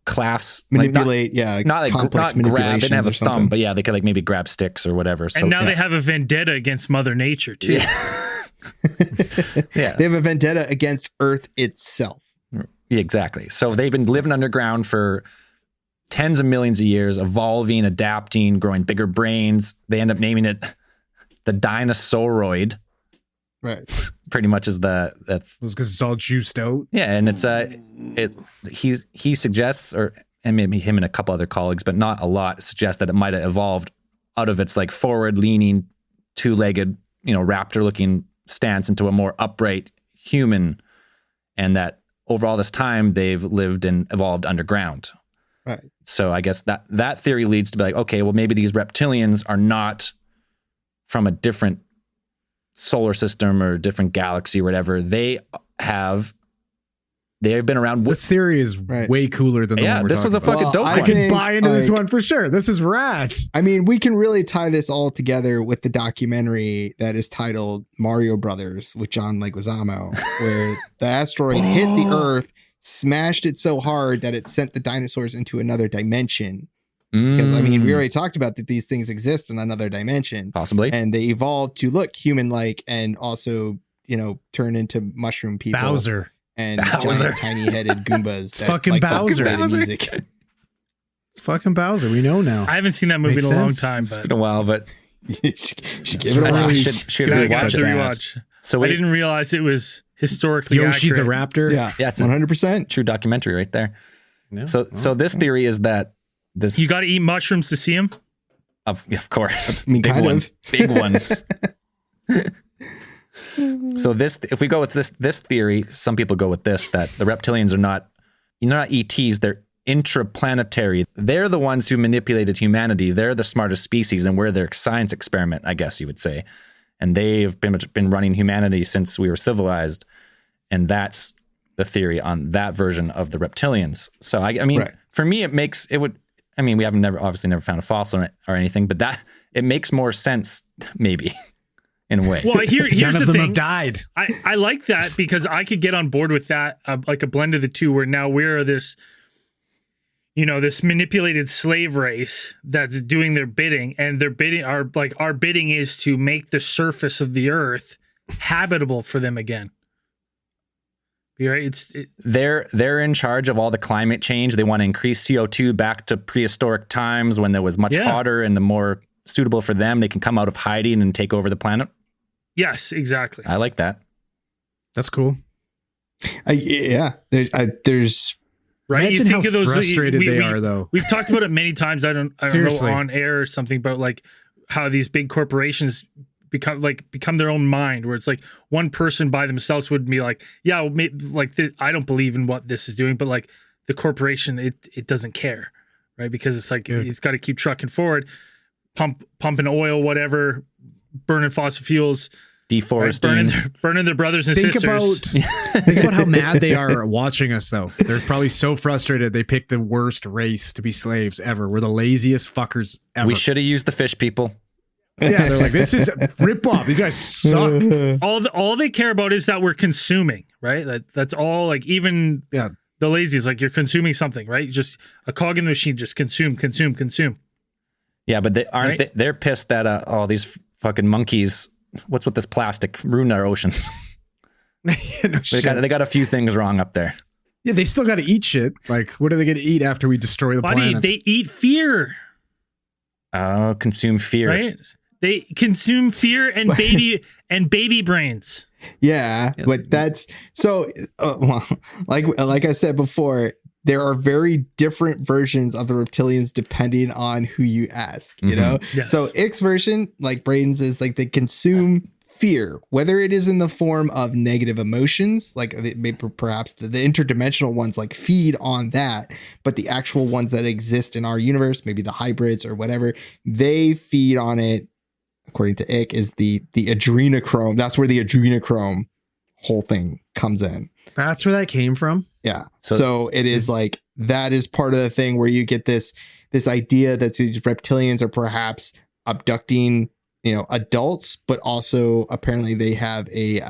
clasp, manipulate, not like complex not grab. They didn't have a something. thumb, but yeah, they could like maybe grab sticks or whatever. So, and now they have a vendetta against Mother Nature too. Yeah. They have a vendetta against Earth itself. Yeah, exactly. So they've been living underground for tens of millions of years, evolving, adapting, growing bigger brains. They end up naming it the Dinosauroid. Right. Pretty much is It was because it's all juiced out. yeah, and it's he suggests, and maybe him and a couple other colleagues, but not a lot, suggest that it might have evolved out of its like forward leaning, two-legged, raptor looking stance into a more upright human, and that over all this time they've lived and evolved underground. Right. So I guess that theory leads to be like, okay, well maybe these reptilians are not from a different solar system or different galaxy or whatever. They have been around. This theory is way cooler than the one we're this was a talking fucking about. dope I one. can buy into this one for sure. This is rad. I mean, we can really tie this all together with the documentary that is titled Mario Brothers with John Leguizamo, where the asteroid hit the Earth, smashed it so hard that it sent the dinosaurs into another dimension. Because, I mean, we already talked about that these things exist in another dimension. Possibly. And they evolved to look human-like and also, turn into mushroom people. Bowser. And giant tiny-headed Goombas. It's fucking Bowser. Music. It's fucking Bowser. We know now. I haven't seen that movie Makes in a long sense. time, It's but been a while, but should give it a watch. should I got rewatch to it. rewatch. So I didn't realize it was historically Yoshi's accurate. a raptor. Yeah, it's a 100%. true documentary right there. Yeah. So this theory is that this You got to eat mushrooms to see him. of course, I mean, big kind one, of. big ones. So if we go with this theory, some people go with this, that the reptilians are not ETs, they're intraplanetary. They're the ones who manipulated humanity. They're the smartest species, and we're their science experiment, I guess you would say. And they've been running humanity since we were civilized. And that's the theory on that version of the reptilians. So I mean, for me, we haven't obviously never found a fossil or anything, but that it makes more sense, maybe. In a way. Well, here's None the of them thing. have died. I like that because I could get on board with that, like a blend of the two, where now we're this, this manipulated slave race that's doing their bidding, and their bidding, our bidding is to make the surface of the earth habitable for them again. Right? They're in charge of all the climate change. They want to increase CO2 back to prehistoric times when there was much hotter and the more suitable for them. They can come out of hiding and take over the planet. Yes, exactly. I like that. That's cool. There's right. Imagine how frustrated they are, though. We've talked about it many times. I don't Seriously. know, on air or something, but like how these big corporations become their own mind, where it's like one person by themselves would be like, yeah, I don't believe in what this is doing, but like the corporation, it doesn't care, right? Because it's like it's got to keep trucking forward, pumping oil, whatever, burning fossil fuels, deforesting, right? Burning their brothers and Think sisters. Think about how mad they are watching us, though. They're probably so frustrated they picked the worst race to be slaves ever. We're the laziest fuckers ever. We should have used the fish people. Yeah, they're like, this is rip off. These guys suck. All they care about is that we're consuming, right? That's all. Like even Yeah. the lazies, like you're consuming something, right? Just a cog in the machine. Just consume. Yeah, but they aren't. Right? They're pissed that all these fucking monkeys. What's with this plastic? Ruin our oceans. No shit. They got a few things wrong up there. Yeah, they still got to eat shit. Like, what are they going to eat after we destroy the Buddy, planet? they eat fear, Consume fear. right? They consume fear and baby brains. Yeah, but that's so. Well, like I said before, there are very different versions of the reptilians depending on who you ask. You know, Yes. so Ick's version, like Braden's, is like they consume fear, whether it is in the form of negative emotions, like perhaps the interdimensional ones like feed on that, but the actual ones that exist in our universe, maybe the hybrids or whatever, they feed on it. According to Ick, is the adrenochrome. That's where the adrenochrome whole thing comes in. That's where that came from. Yeah. So it is like that is part of the thing where you get this idea that these reptilians are perhaps abducting, adults, but also apparently they have a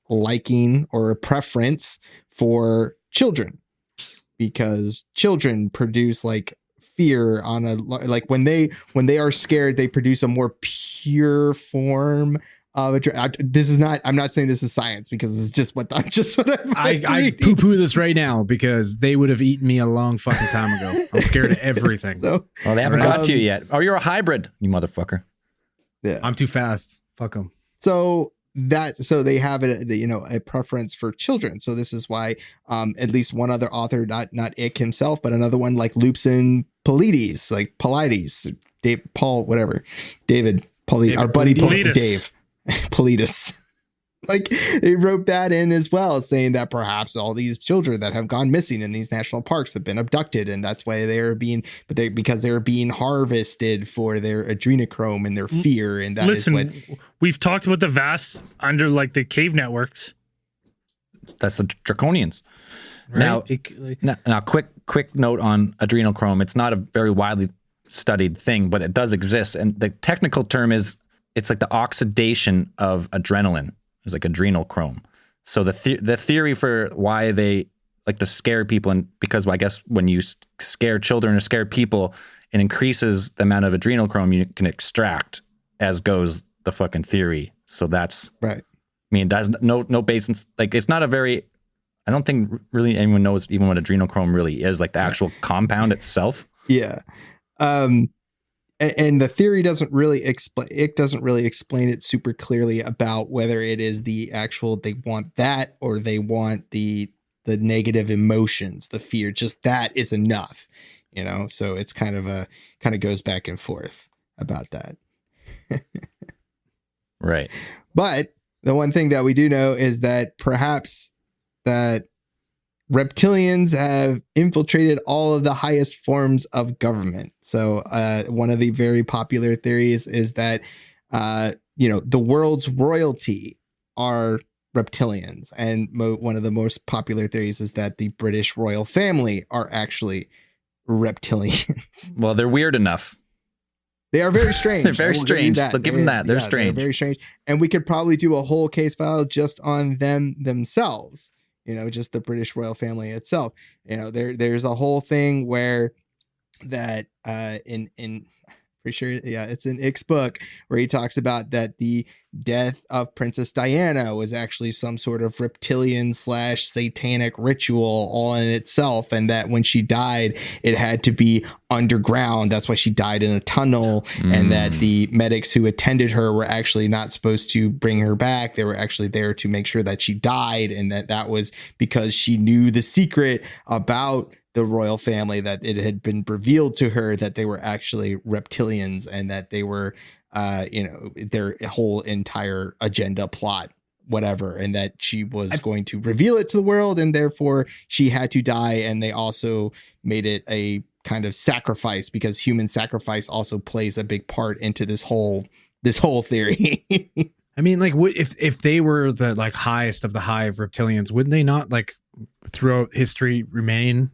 liking or a preference for children, because children produce like fear on a, like when they are scared, they produce a more pure form of I'm not saying this is science, because it's just what I poo-poo this right now because they would have eaten me a long fucking time ago. I'm scared of everything. So, Well, they haven't got to you yet. Oh, you're a hybrid, you motherfucker. yeah. I'm too fast. Fuck them. So they have a preference for children. So this is why at least one other author, not Ick himself, but another one like loops in Paulides, our buddy Paulides. Dave Paulides. Like they wrote that in as well, saying that perhaps all these children that have gone missing in these national parks have been abducted, and that's why because they're being harvested for their adrenochrome and their fear, and that is what we've talked about the vast under like the cave networks. That's the draconians. Right? Now, quick note on adrenochrome. It's not a very widely studied thing, but it does exist, and the technical term is it's like the oxidation of adrenaline. Is like adrenochrome. So the theory for why they like to scare people, and because I guess when you scare children or scare people, it increases the amount of adrenochrome you can extract, as goes the fucking theory. So that's right. I mean, it does no basis. Like it's not a very. I don't think really anyone knows even what adrenochrome really is, like the actual compound itself. Yeah. And the theory doesn't really explain it super clearly about whether it is the actual, they want that or they want the negative emotions, the fear, just that is enough, so it's kind of goes back and forth about that. Right. But the one thing that we do know is that perhaps that reptilians have infiltrated all of the highest forms of government. So one of the very popular theories is that, the world's royalty are reptilians. And one of the most popular theories is that the British royal family are actually reptilians. Well, they're weird enough. They are very strange. They're very strange. They'll give them that. They're strange. They're very strange. And we could probably do a whole case file just on them themselves. Just the British royal family itself. There's a whole thing where that in pretty sure, it's in Ick's book where he talks about that the death of Princess Diana was actually some sort of reptilian / satanic ritual all in itself, and that when she died, it had to be underground. That's why she died in a tunnel, and that the medics who attended her were actually not supposed to bring her back. They were actually there to make sure that she died, and that was because she knew the secret about the royal family, that it had been revealed to her that they were actually reptilians, and that they were their whole entire agenda, plot, whatever, and that she was going to reveal it to the world, and therefore she had to die. And they also made it a kind of sacrifice, because human sacrifice also plays a big part into this whole theory. I mean, like, what if they were the like highest of the high of reptilians, wouldn't they not like throughout history remain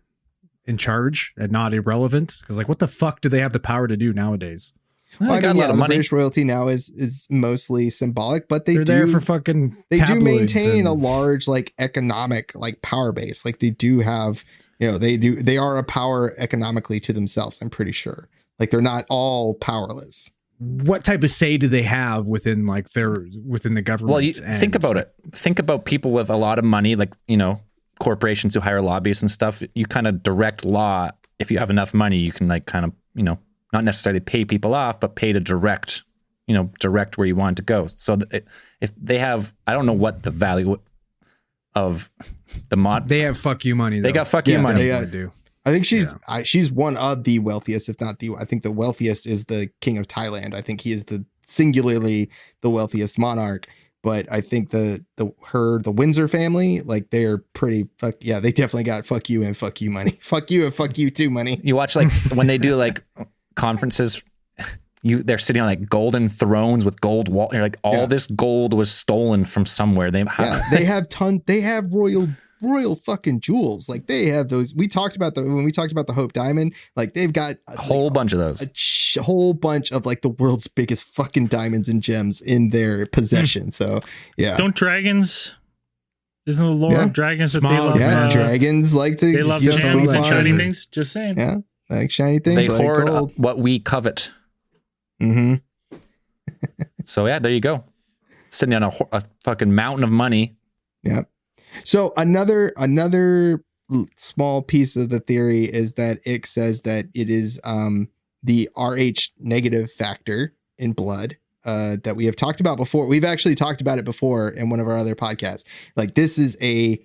in charge and not irrelevant? Because like, what the fuck do they have the power to do nowadays? Well, I got mean, a lot of the money. British royalty now is mostly symbolic, but They're there for fucking. they do tabloids maintain and- a large like economic like power base. Like they do have, they are a power economically to themselves. I'm pretty sure. Like they're not all powerless. What type of say do they have within the government? Well, think about it. Think about people with a lot of money, like, corporations who hire lobbyists and stuff. You kind of direct law. If you have enough money, you can like kind of, not necessarily pay people off, but pay to direct where you want to go. So if they have, I don't know what the value of the mod. They have fuck you money. They got fuck you money. They do. I think she's one of the wealthiest, if not I think the wealthiest is the king of Thailand. I think he is singularly the wealthiest monarch. But I think the Windsor family, like they're pretty they definitely got fuck you and fuck you money. Fuck you and fuck you too money. You watch like when they do like conferences, they're sitting on like golden thrones with gold wall. You're like, this gold was stolen from somewhere. They have royal fucking jewels. Like they have those. When we talked about the Hope Diamond, like they've got a whole bunch of those. A whole bunch of like the world's biggest fucking diamonds and gems in their possession. So yeah. Don't dragons? Isn't the lore of dragons that they love? Yeah, dragons like to. They love gems and shiny things. Just saying. Yeah, like shiny things. They like hoard gold. what we covet. Mm-hmm. So yeah, there you go. Sitting on a fucking mountain of money. Yeah. So another small piece of the theory is that Ick says that it is the Rh negative factor in blood that we have talked about before. We've actually talked about it before in one of our other podcasts. Like this is a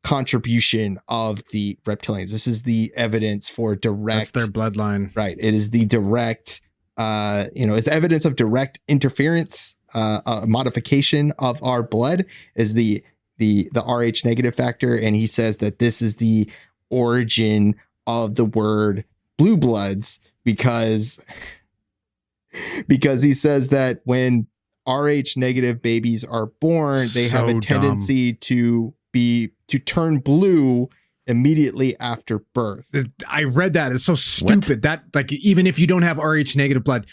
contribution of the reptilians. This is the evidence for direct. That's their bloodline, right? It is the direct. It's the evidence of direct interference, modification of our blood is the Rh negative factor. And he says that this is the origin of the word blue bloods because he says that when Rh negative babies are born, they have a tendency to turn blue immediately after birth. I read that. It's so stupid. What? That like even if you don't have Rh negative blood,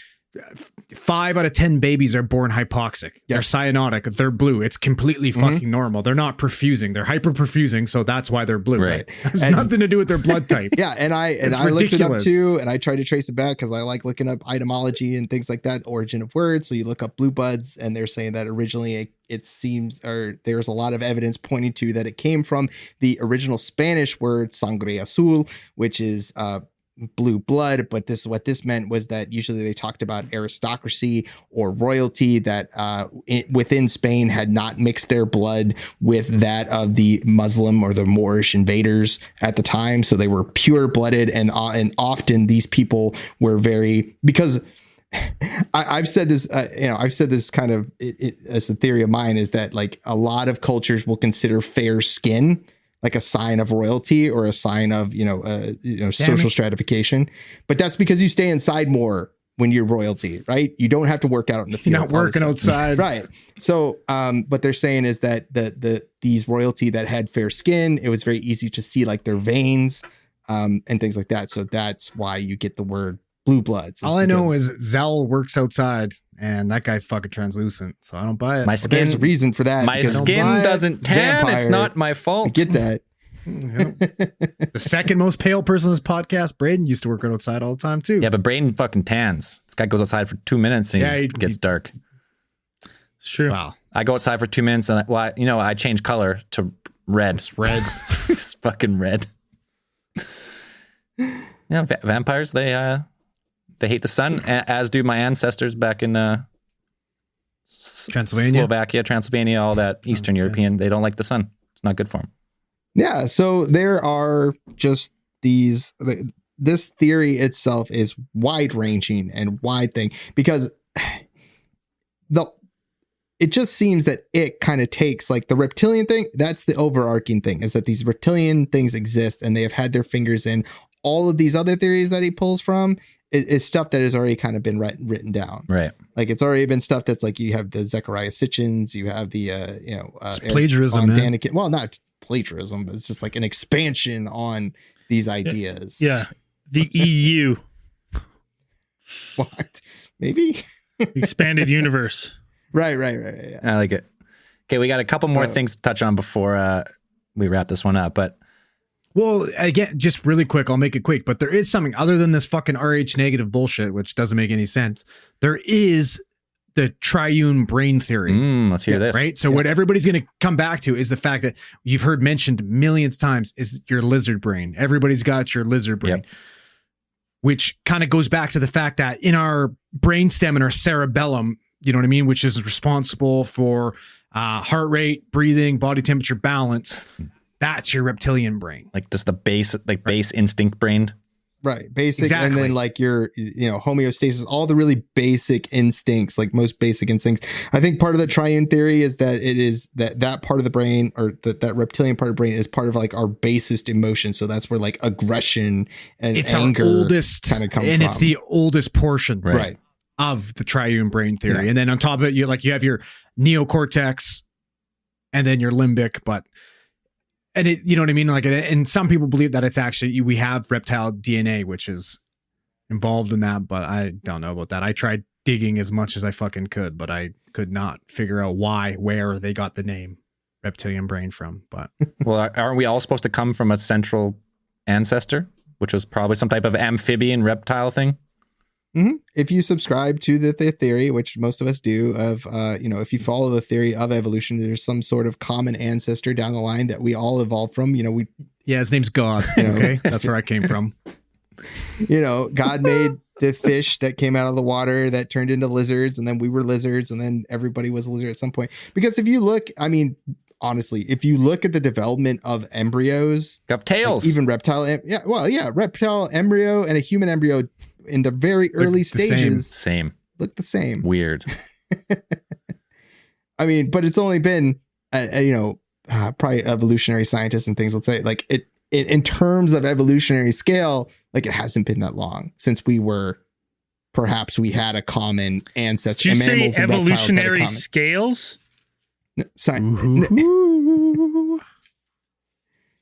5 out of 10 babies are born hypoxic. Yes. They're cyanotic. They're blue. It's completely fucking normal. They're not perfusing. They're hyperperfusing, so that's why they're blue. Right. It has nothing to do with their blood type. Yeah, and I looked it up too, and I tried to trace it back because I like looking up etymology and things like that, origin of words. So you look up blue buds, and they're saying that originally it seems, or there's a lot of evidence pointing to that it came from the original Spanish word sangre azul, which is blue blood. But what this meant was that usually they talked about aristocracy or royalty that within Spain had not mixed their blood with that of the Muslim or the Moorish invaders at the time. So they were pure blooded, and often these people were because I've said this, I've said this kind of as a theory of mine, is that like a lot of cultures will consider fair skin like a sign of royalty or a sign of, social stratification. But that's because you stay inside more when you're royalty, right? You don't have to work out in the field. You're not working outside. Right. So, what they're saying is that these royalty that had fair skin, it was very easy to see like their veins and things like that. So that's why you get the word blue bloods. All I know is Zell works outside, and that guy's fucking translucent, so I don't buy it. My skin, there's a reason for that. My skin doesn't tan. Vampire. It's not my fault. I get that. The second most pale person on this podcast, Braden, used to work outside all the time too. Yeah, but Braden fucking tans. This guy goes outside for 2 minutes and he gets dark. It's true. Wow. I go outside for 2 minutes and I change color to red. It's red. It's fucking red. Yeah, vampires, they hate the sun, as do my ancestors back in Transylvania, all that Eastern European. They don't like the sun. It's not good for them. Yeah, so there are just these. This theory itself is wide-ranging and wide thing because it just seems that it kind of takes like the reptilian thing. That's the overarching thing, is that these reptilian things exist and they have had their fingers in all of these other theories that he pulls from. Is stuff that has already kind of been written down. Right. Like it's already been stuff that's like, you have the Zechariah Sitchins, you have the, it's plagiarism, on Daniken. Well, not plagiarism, but it's just like an expansion on these ideas. Yeah. The EU. What? Maybe? Expanded universe. Right. Yeah. I like it. Okay, we got a couple more things to touch on before we wrap this one up. But Well, again, just really quick, I'll make it quick, but there is something other than this fucking RH negative bullshit, which doesn't make any sense. There is the triune brain theory. let's hear this. Right? So what everybody's going to come back to is the fact that you've heard mentioned millions of times is your lizard brain. Everybody's got your lizard brain. Yep. Which kind of goes back to the fact that in our brainstem and our cerebellum, you know what I mean, which is responsible for heart rate, breathing, body temperature balance. That's your reptilian brain. Like this, the base instinct brain. Right. Basic. Exactly. And then like your, homeostasis, all the really basic instincts, like most basic instincts. I think part of the triune theory is that it is that part of the brain, or that reptilian part of the brain, is part of like our basest emotion. So that's where like aggression and anger kind of come from. And it's the oldest portion. Right. Of the triune brain theory. Yeah. And then on top of it, you have your neocortex and then your limbic, and it, you know what I mean? Like, and some people believe that it's actually, we have reptile DNA, which is involved in that, but I don't know about that. I tried digging as much as I fucking could, but I could not figure out where they got the name reptilian brain from. But Well, aren't we all supposed to come from a central ancestor, which was probably some type of amphibian reptile thing? Mm-hmm. If you subscribe to the theory, which most of us do, of if you follow the theory of evolution, there's some sort of common ancestor down the line that we all evolved from. his name's God. Okay, that's where I came from. God made the fish that came out of the water that turned into lizards, and then we were lizards, and then everybody was a lizard at some point. Because if you look, honestly, if you look at the development of embryos, Of tails, like even reptile embryo and a human embryo in the very early stages same, look the same. weird. But it's only been, probably evolutionary scientists and things would say, like, it in terms of evolutionary scale, like, it hasn't been that long since we had a common ancestor. Did you say evolutionary scales?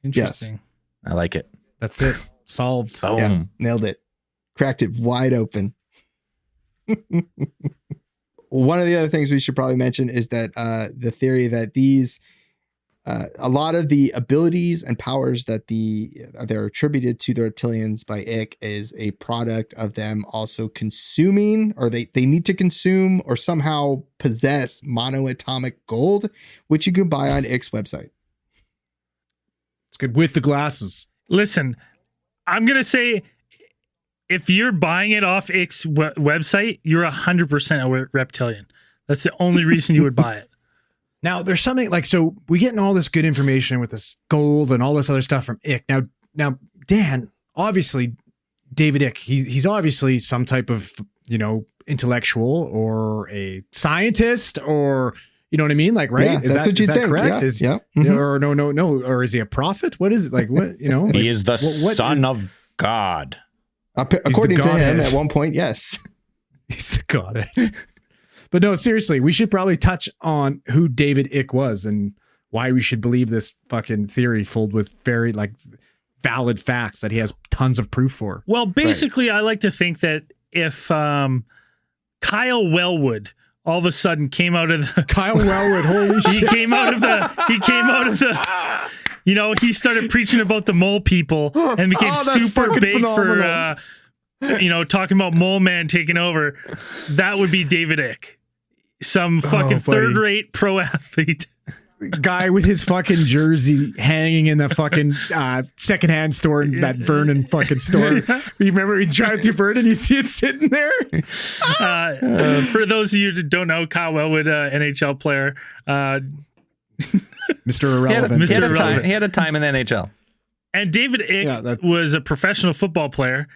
Interesting. I like it. That's it. Solved. Boom. Yeah, nailed it. Cracked it wide open. One of the other things we should probably mention is that the theory that these a lot of the abilities and powers that they're attributed to the reptilians by Ick is a product of them also consuming, or they need to consume or somehow possess monoatomic gold, which you can buy on Ick's website. It's good with the glasses. Listen, I'm going to say, if you're buying it off Ick's website, you're 100% a reptilian. That's the only reason you would buy it. Now, there's something like, so we getting all this good information with this gold and all this other stuff from Ick. Now, Dan, obviously, David Ick, he's obviously some type of, intellectual or a scientist, or, you know what I mean? Like, right? Yeah, is that's that, what you is that think. correct? Yeah. Mm-hmm. Or no. Or is he a prophet? What is it? Like, what, He like, is the what son of God. According to him, Godhead. at one point, yes. He's the goddess. But no, seriously, we should probably touch on who David Ick was and why we should believe this fucking theory filled with very valid facts that he has tons of proof for. Well, basically, I like to think that if Kyle Wellwood all of a sudden came out of the Kyle Wellwood, holy shit. he came out of the he started preaching about the mole people and became super big phenomenal. For talking about Mole Man taking over. That would be David Ick. Some fucking third-rate pro athlete. Guy with his fucking jersey hanging in the fucking secondhand store in that Vernon fucking store. You remember he drive through Vernon, you see it sitting there? For those of you that don't know, Kyle Wellwood, NHL player. Mr. Irrelevant. He had a time in the NHL. And David Ick was a professional football player.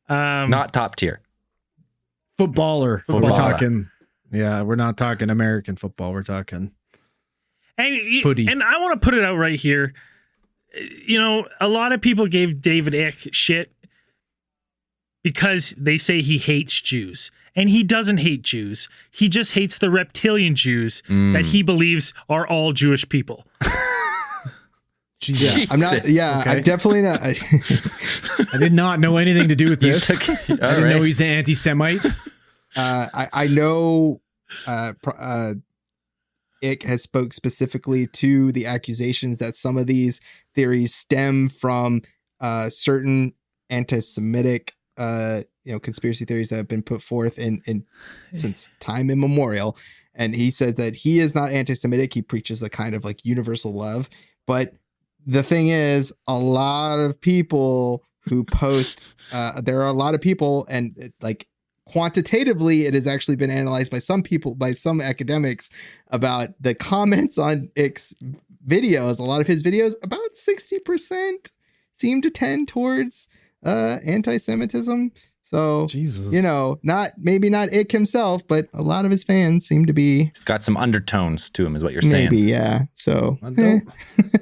Not top tier. Footballer. We're talking. Yeah, we're not talking American football. We're talking footy. And I want to put it out right here. A lot of people gave David Ick shit because they say he hates Jews. And he doesn't hate Jews. He just hates the reptilian Jews that he believes are all Jewish people. Jesus. I'm not. Yeah, Okay. I'm definitely not. I did not know anything to do with this. I didn't know he's an anti-Semite. I know Ick has spoke specifically to the accusations that some of these theories stem from certain anti-Semitic conspiracy theories that have been put forth in since time immemorial. And he said that he is not anti-Semitic. He preaches a kind of like universal love. But the thing is, a lot of people who post, there are a lot of people, and like quantitatively, it has actually been analyzed by some people, by some academics, about the comments on Ick's videos. A lot of his videos, about 60% seem to tend towards anti-Semitism. So, Jesus. maybe not Ick himself, but a lot of his fans seem to be. It's got some undertones to him, is what you're saying. Maybe, yeah. So,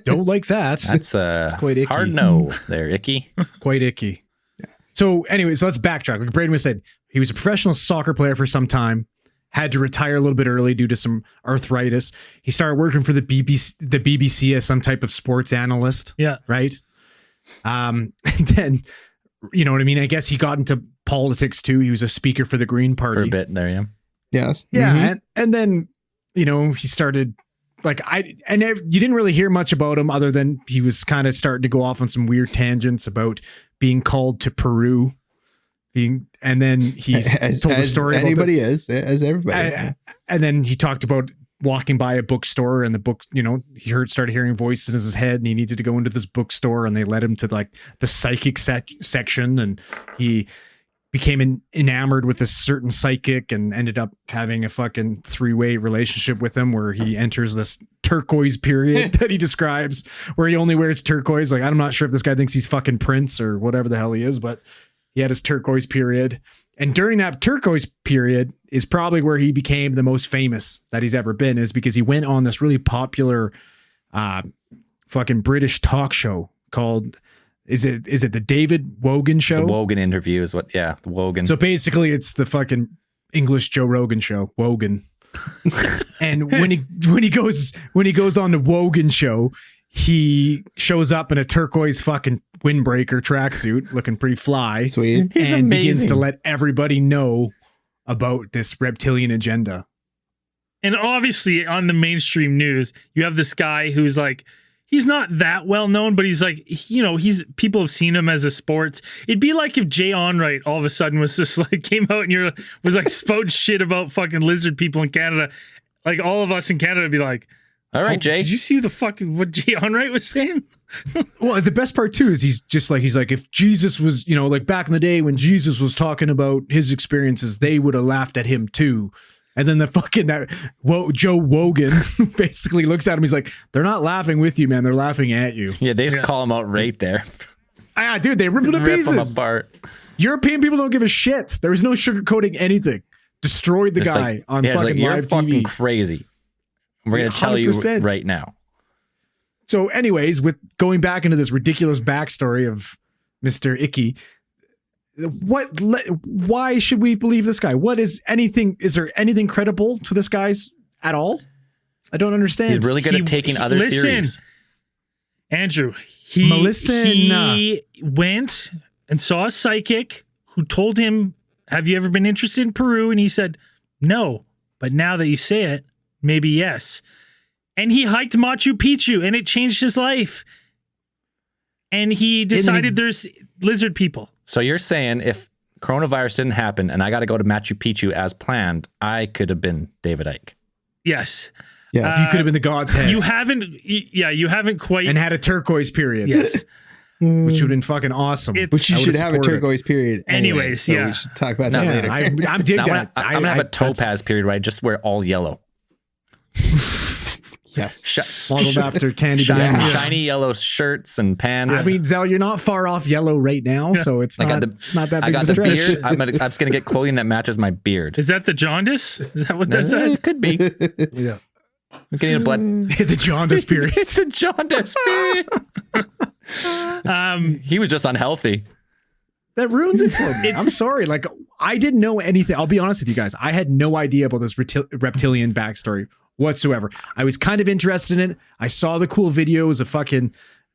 Don't like that. That's it's quite icky. hard no there, Icky. Quite icky. So anyway, so let's backtrack. Like Braden was said, he was a professional soccer player for some time, had to retire a little bit early due to some arthritis. He started working for the BBC as some type of sports analyst. Yeah. Right. And then, you know what I mean? I guess he got into politics too. He was a speaker for the Green Party. For a bit there, yeah. yes. Yeah. Mhm. And then, he started you didn't really hear much about him other than he was kind of starting to go off on some weird tangents about being called to Peru, and then he's told a story as about as everybody. and then he talked about walking by a bookstore and the book, he started hearing voices in his head and he needed to go into this bookstore and they led him to like the psychic section and he became enamored with a certain psychic and ended up having a fucking 3-way relationship with him where he enters this turquoise period that he describes where he only wears turquoise. Like, I'm not sure if this guy thinks he's fucking Prince or whatever the hell he is, but he had his turquoise period. And during that turquoise period is probably where he became the most famous that he's ever been, is because he went on this really popular fucking British talk show called, is it the David Wogan show? The Wogan interview is what, the Wogan. So basically it's the fucking English Joe Rogan show, Wogan. And when he goes on the Wogan show, he shows up in a turquoise fucking windbreaker tracksuit looking pretty fly. Sweet. He's and amazing. begins to let everybody know about this reptilian agenda. And obviously on the mainstream news, you have this guy who's like, he's not that well known, but he's like, people have seen him as a sports. It'd be like if Jay Onright all of a sudden was just like, came out and was like spout shit about fucking lizard people in Canada. Like all of us in Canada would be like, all right, Jay. Did you see what Jay Onright was saying? Well, the best part too is he's like, if Jesus was, like back in the day when Jesus was talking about his experiences, they would have laughed at him too. And then Joe Wogan basically looks at him. He's like, they're not laughing with you, man. They're laughing at you. Yeah, they just call him out right there. Dude, they rip him to pieces. Rip him apart. European people don't give a shit. There was no sugarcoating anything. Destroyed the guy on fucking you're live fucking TV. crazy. We're going to tell you 100%. right now. So anyways, with going back into this ridiculous backstory of Mr. Icky, why should we believe this guy? Is there anything credible to this guy's at all? I don't understand. He's really good at taking other theories. Andrew, he went and saw a psychic who told him, have you ever been interested in Peru? And he said, no, but now that you say it, maybe yes. And he hiked Machu Picchu and it changed his life. And he decided there's lizard people. So you're saying if coronavirus didn't happen and I got to go to Machu Picchu as planned, I could have been David Icke. Yes. Yeah. You could have been the God's head. You haven't quite. And had a turquoise period. Yes. Which would have been fucking awesome. Which you should have a turquoise period. Anyways, so yeah. we should talk about that later. I'm digging that. I'm going to have a topaz period where I just wear all yellow. Yes. Modeled after Candy Diamond. Shiny yellow shirts and pants. I mean, Zell, you're not far off yellow right now, so it's not that big of a the stretch. beard. I'm just going to get clothing that matches my beard. Is that the jaundice? Is that what that said? It could be. Yeah. I'm getting a blood. The jaundice period. It's a jaundice period. He was just unhealthy. That ruins it for me. I'm sorry. Like, I didn't know anything. I'll be honest with you guys. I had no idea about this reptilian backstory whatsoever. I was kind of interested in it. I saw the cool videos of fucking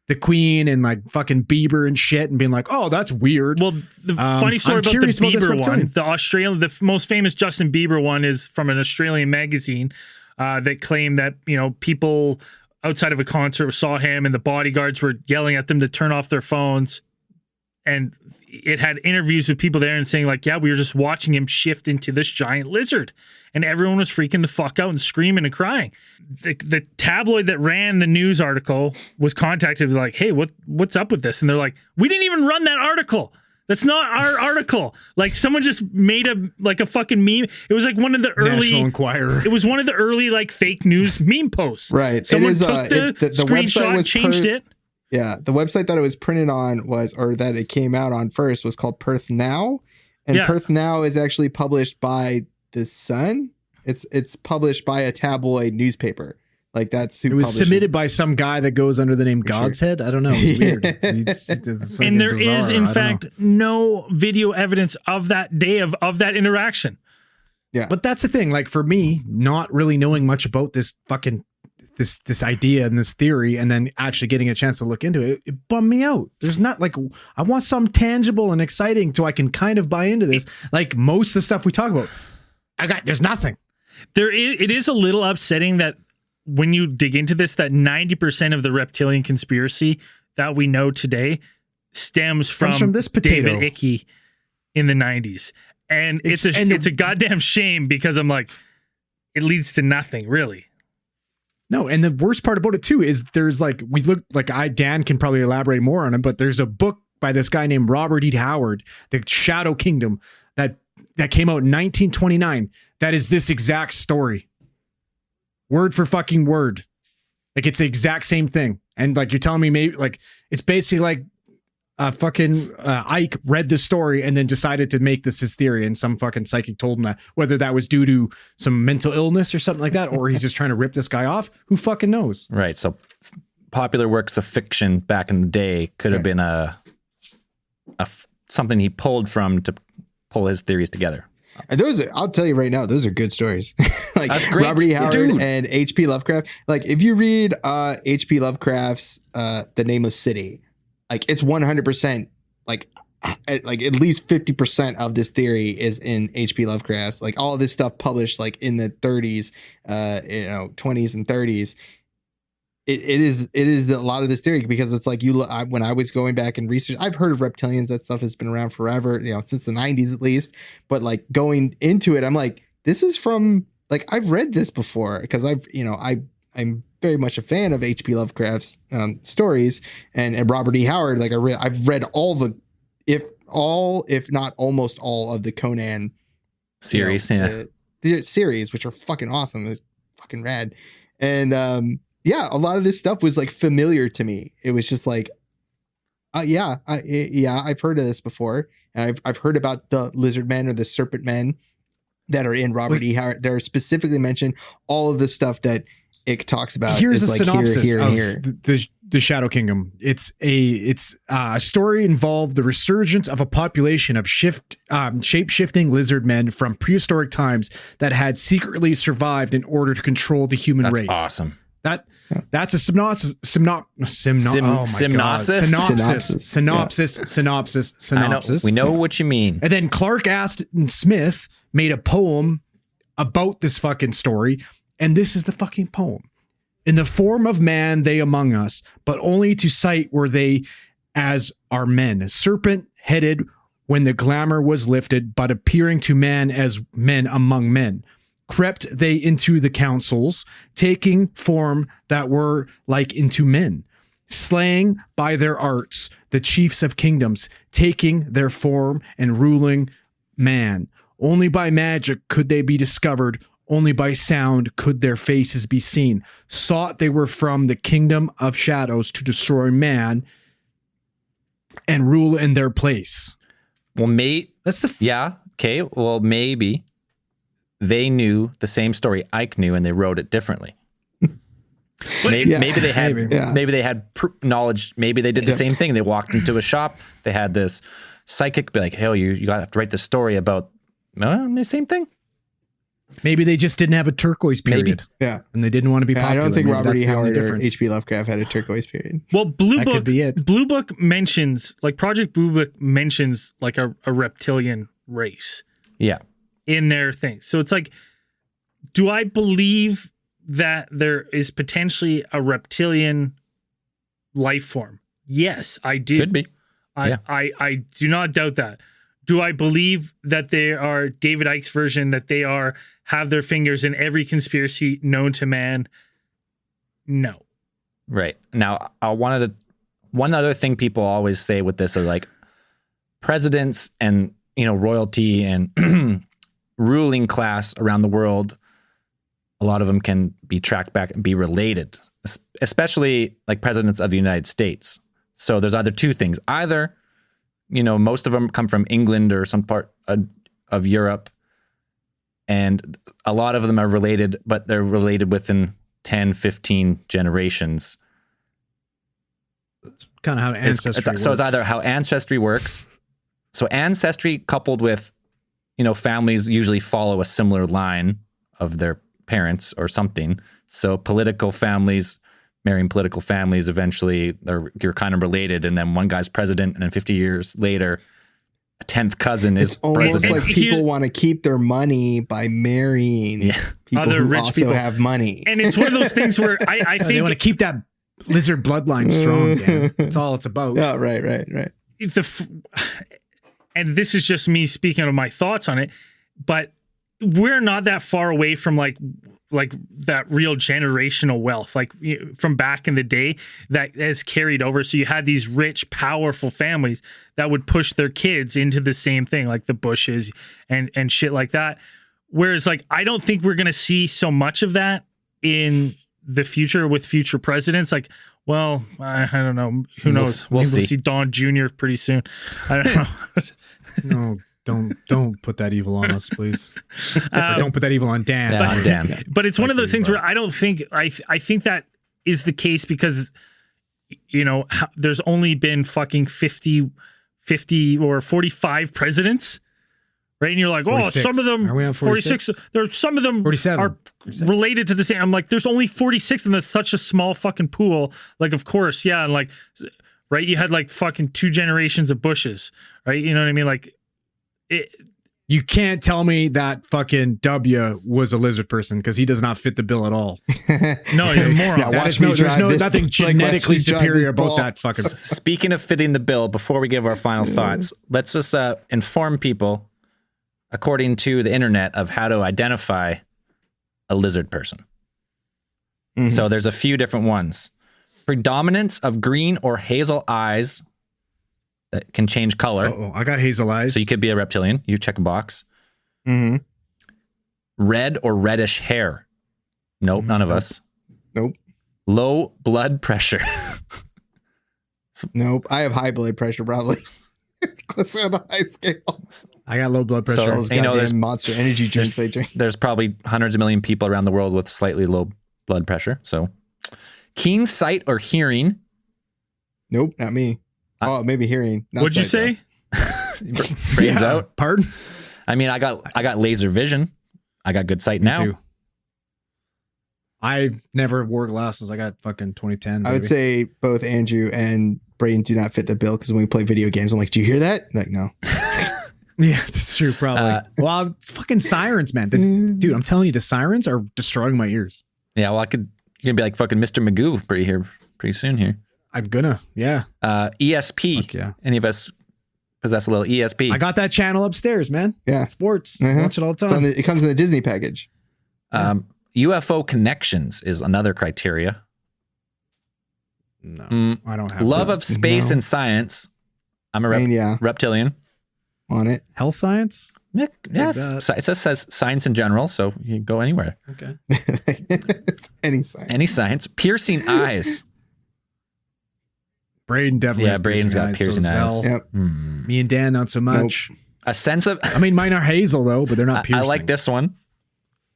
the Queen and like fucking Bieber and shit, and being like, "Oh, that's weird." Well, the funny story I'm about the curious about this Bieber one, reptilian. the Australian, the most famous Justin Bieber one is from an Australian magazine that claimed that, you know, people outside of a concert saw him and the bodyguards were yelling at them to turn off their phones. And it had interviews with people there and saying like, yeah, we were just watching him shift into this giant lizard. And everyone was freaking the fuck out and screaming and crying. The tabloid that ran the news article was contacted like, hey, what's up with this? And they're like, we didn't even run that article. That's not our article. Like someone just made a fucking meme. It was like one of the early National Enquirer. It was one of the early like fake news meme posts. Right. Someone It is, took the website screenshot, was changed it. Yeah, the website that it was printed on or that it came out on first was called Perth Now, and Yeah. Perth Now is actually published by the Sun. It's published by a tabloid newspaper. Like that's who It was publishes. submitted by some guy that goes under the name God's Head. I don't know. It's weird. It's fucking And there bizarre. is, I in don't fact, know. no video evidence of that day of that interaction. Yeah, But that's the thing. Like for me, not really knowing much about this fucking this idea and this theory, and then actually getting a chance to look into it, it bummed me out. There's not like I want something tangible and exciting so I can kind of buy into this. Like most of the stuff we talk about, there's nothing. It is a little upsetting that when you dig into this, that 90% of the reptilian conspiracy that we know today stems Comes from from this potato. David Icke in the 90s. And it's a goddamn shame because I'm like, it leads to nothing, really. No, and the worst part about it too is there's like Dan can probably elaborate more on it, but there's a book by this guy named Robert E. Howard, The Shadow Kingdom, that came out in 1929. That is this exact story. Word for fucking word. Like it's the exact same thing. And like you're telling me maybe like it's basically like Ike read the story and then decided to make this his theory, and some fucking psychic told him that, whether that was due to some mental illness or something like that, or he's just trying to rip this guy off. Who fucking knows? Right. So popular works of fiction back in the day could have been something he pulled from to pull his theories together. and I'll tell you right now, those are good stories. Like That's great. Robert E. Howard Dude. and H.P. Lovecraft. Like if you read H.P. Lovecraft's The Nameless City, like it's 100% like at least 50% of this theory is in H.P. Lovecraft's. Like all of this stuff published like in the 30s, 20s and 30s. It is a lot of this theory, because it's like when I was going back and research, I've heard of reptilians. That stuff has been around forever, since the 90s at least. But like going into it, I'm like, this is from like I've read this before, because I'm very much a fan of H.P. Lovecraft's stories and Robert E. Howard. Like I've read if not almost all of the Conan Series, the series, which are fucking awesome. It's fucking rad. And a lot of this stuff was like familiar to me. It was just like, I've heard of this before. And I've heard about the lizard men or the serpent men that are in Robert E. Howard. They're specifically mentioned. All of the stuff that Ick talks about. Here's is a like synopsis here, of and here. the Shadow Kingdom. It's a story involved the resurgence of a population of shape-shifting lizard men from prehistoric times that had secretly survived in order to control the human race. That's awesome. That's a synopsis. I know. We know what you mean. And then Clark Aston Smith made a poem about this fucking story. And this is the fucking poem. In the form of man, they among us, but only to sight were they as are men. Serpent-headed when the glamour was lifted, but appearing to man as men among men. Crept they into the councils, taking form that were like into men. Slaying by their arts the chiefs of kingdoms, taking their form and ruling man. Only by magic could they be discovered. Only by sound could their faces be seen. Sought they were from the kingdom of shadows to destroy man and rule in their place. Well, That's the okay. Well, maybe they knew the same story Ike knew, and they wrote it differently. Maybe they had knowledge. Maybe they did the same thing. They walked into a shop. They had this psychic be like, "Hey, you got to have to write this story about the same thing." Maybe they just didn't have a turquoise period. Yeah. And they didn't want to be Yeah, popular. I don't think Maybe Robert that's E. the only Howard or difference. H.P. Lovecraft had a turquoise period. Well, That could be it. Blue Book mentions, like Project Blue Book mentions like a reptilian race Yeah. in their thing. So it's like, do I believe that there is potentially a reptilian life form? Yes, I do. Could be. Yeah. I do not doubt that. Do I believe that they are David Icke's version, that they have their fingers in every conspiracy known to man? No. Right. Now, one other thing people always say with this are like presidents and, royalty and ruling class around the world. A lot of them can be tracked back and be related, especially like presidents of the United States. So there's either two things. Either, most of them come from England or some part of Europe, and a lot of them are related, but they're related within 10, 15 generations. It's kind of how ancestry works. So it's either how ancestry works. So ancestry coupled with, families usually follow a similar line of their parents or something. So political families marrying political families, eventually you're kind of related. And then one guy's president, and then 50 years later, a 10th cousin is it's almost president. like people want to keep their money by marrying people Other who rich also people. have money. And it's one of those things where I they want to think keep that lizard bloodline strong, Dan. That's all it's about. Yeah, right. and this is just me speaking of my thoughts on it, but we're not that far away from like that real generational wealth, like from back in the day that has carried over. So you had these rich, powerful families that would push their kids into the same thing, like the Bushes and shit like that. Whereas like, I don't think we're going to see so much of that in the future with future presidents. Like, well, I don't know. Who knows? We'll Maybe see. Don Jr. pretty soon. I don't know. No, don't put that evil on us, please. Or don't put that evil on Dan. Yeah, on Dan. But it's one of those things where I don't think I think that is the case because there's only been fucking 50 or 45 presidents, right? And you're like, 46. some of them Are we on 46? There's some of them 47. are 46. Related to the same. I'm like, there's only 46 and that's such a small fucking pool. Like, of course, yeah, and like, right? You had like fucking 2 generations of Bushes, right? You know what I mean? Like, you can't tell me that fucking W was a lizard person because he does not fit the bill at all. No, you're a moron. Now That watch is me there's drive this- nothing like, genetically watch me drive superior this about ball. that fucking. Speaking of fitting the bill, before we give our final thoughts, let's just inform people, according to the internet, of how to identify a lizard person. Mhm. So there's a few different ones. Predominance of green or hazel eyes that can change color. Oh, I got hazel eyes. So you could be a reptilian. You check a box. Mm-hmm. Red or reddish hair. Nope, none of us. Nope. Low blood pressure. Nope. I have high blood pressure, probably. Closer to the high scale. I got low blood pressure. So- Those You know, there's- goddamn Monster energy drinks they drink. There's probably hundreds of million people around the world with slightly low blood pressure. So keen sight or hearing. Nope, not me. Oh, maybe hearing. Not What'd you sight, say? Brains out. Pardon? I mean, I got laser vision. I got good sight Me now. too. I never wore glasses. I got fucking 2010. I would baby. say both Andrew and Braden do not fit the bill because when we play video games, I'm like, "Do you hear that?" Like, no. Yeah, that's true. Probably. Well, it's fucking sirens, man. Dude, I'm telling you, the sirens are destroying my ears. Yeah, well, you're gonna be like fucking Mr. Magoo pretty soon here. I'm gonna. Yeah. ESP. Fuck yeah. Any of us possess a little ESP? I got that channel upstairs, man. Yeah. Sports. Uh-huh. Watch it all the It's on time. it comes in the Disney package. UFO connections is another criteria. No, I don't have Love that. of space No. and science. I'm a Yeah, reptilian. on it. health science. Yeah, yes, that. it says science in general, so you can go anywhere. Okay. It's any sign. Any science. Piercing eyes. Braden definitely. Yeah, has Braden's got piercing so eyes. Zell. Yep. Me and Dan, not so much. A sense of. I mean, mine are hazel though, but they're not I piercing. like this one.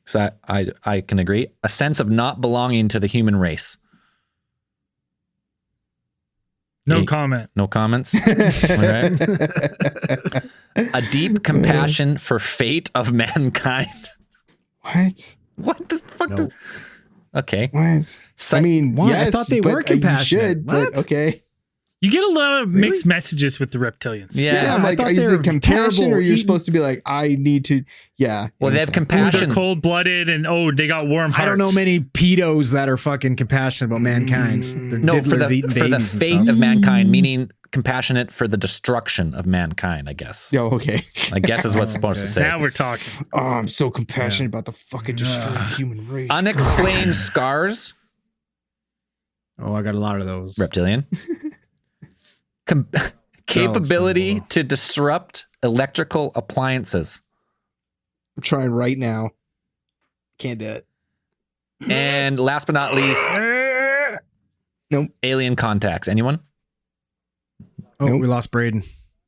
So I can agree. A sense of not belonging to the human race. No Hey. comment. No comments. All right. A deep compassion for fate of mankind. What? What the fuck? Nope. Okay. What? So- I mean, Why? I yes, thought they but, were you compassionate. should, but What? okay. You get a lot of mixed messages with the reptilians. Yeah. I'm I like, thought is they were it compassion terrible or you're eating- supposed to be like, I need to, yeah. Well, they have okay. Ooh, compassion. they're cold blooded and they got warm hearts. I don't know many pedos that are fucking compassionate about mankind. They're No, for diddlers the eating for the babies and fate stuff. of mankind, meaning compassionate for the destruction of mankind. I guess. Yo, okay. I guess is what's supposed to say. Now we're talking. Oh, I'm so compassionate about the fucking destroyed human race. Unexplained scars. Oh, I got a lot of those. Reptilian. Capability explainable. to disrupt electrical appliances. I'm trying right now. Can't do it. And last but not least, Nope. alien contacts. Anyone? Oh, Nope. we lost Braden.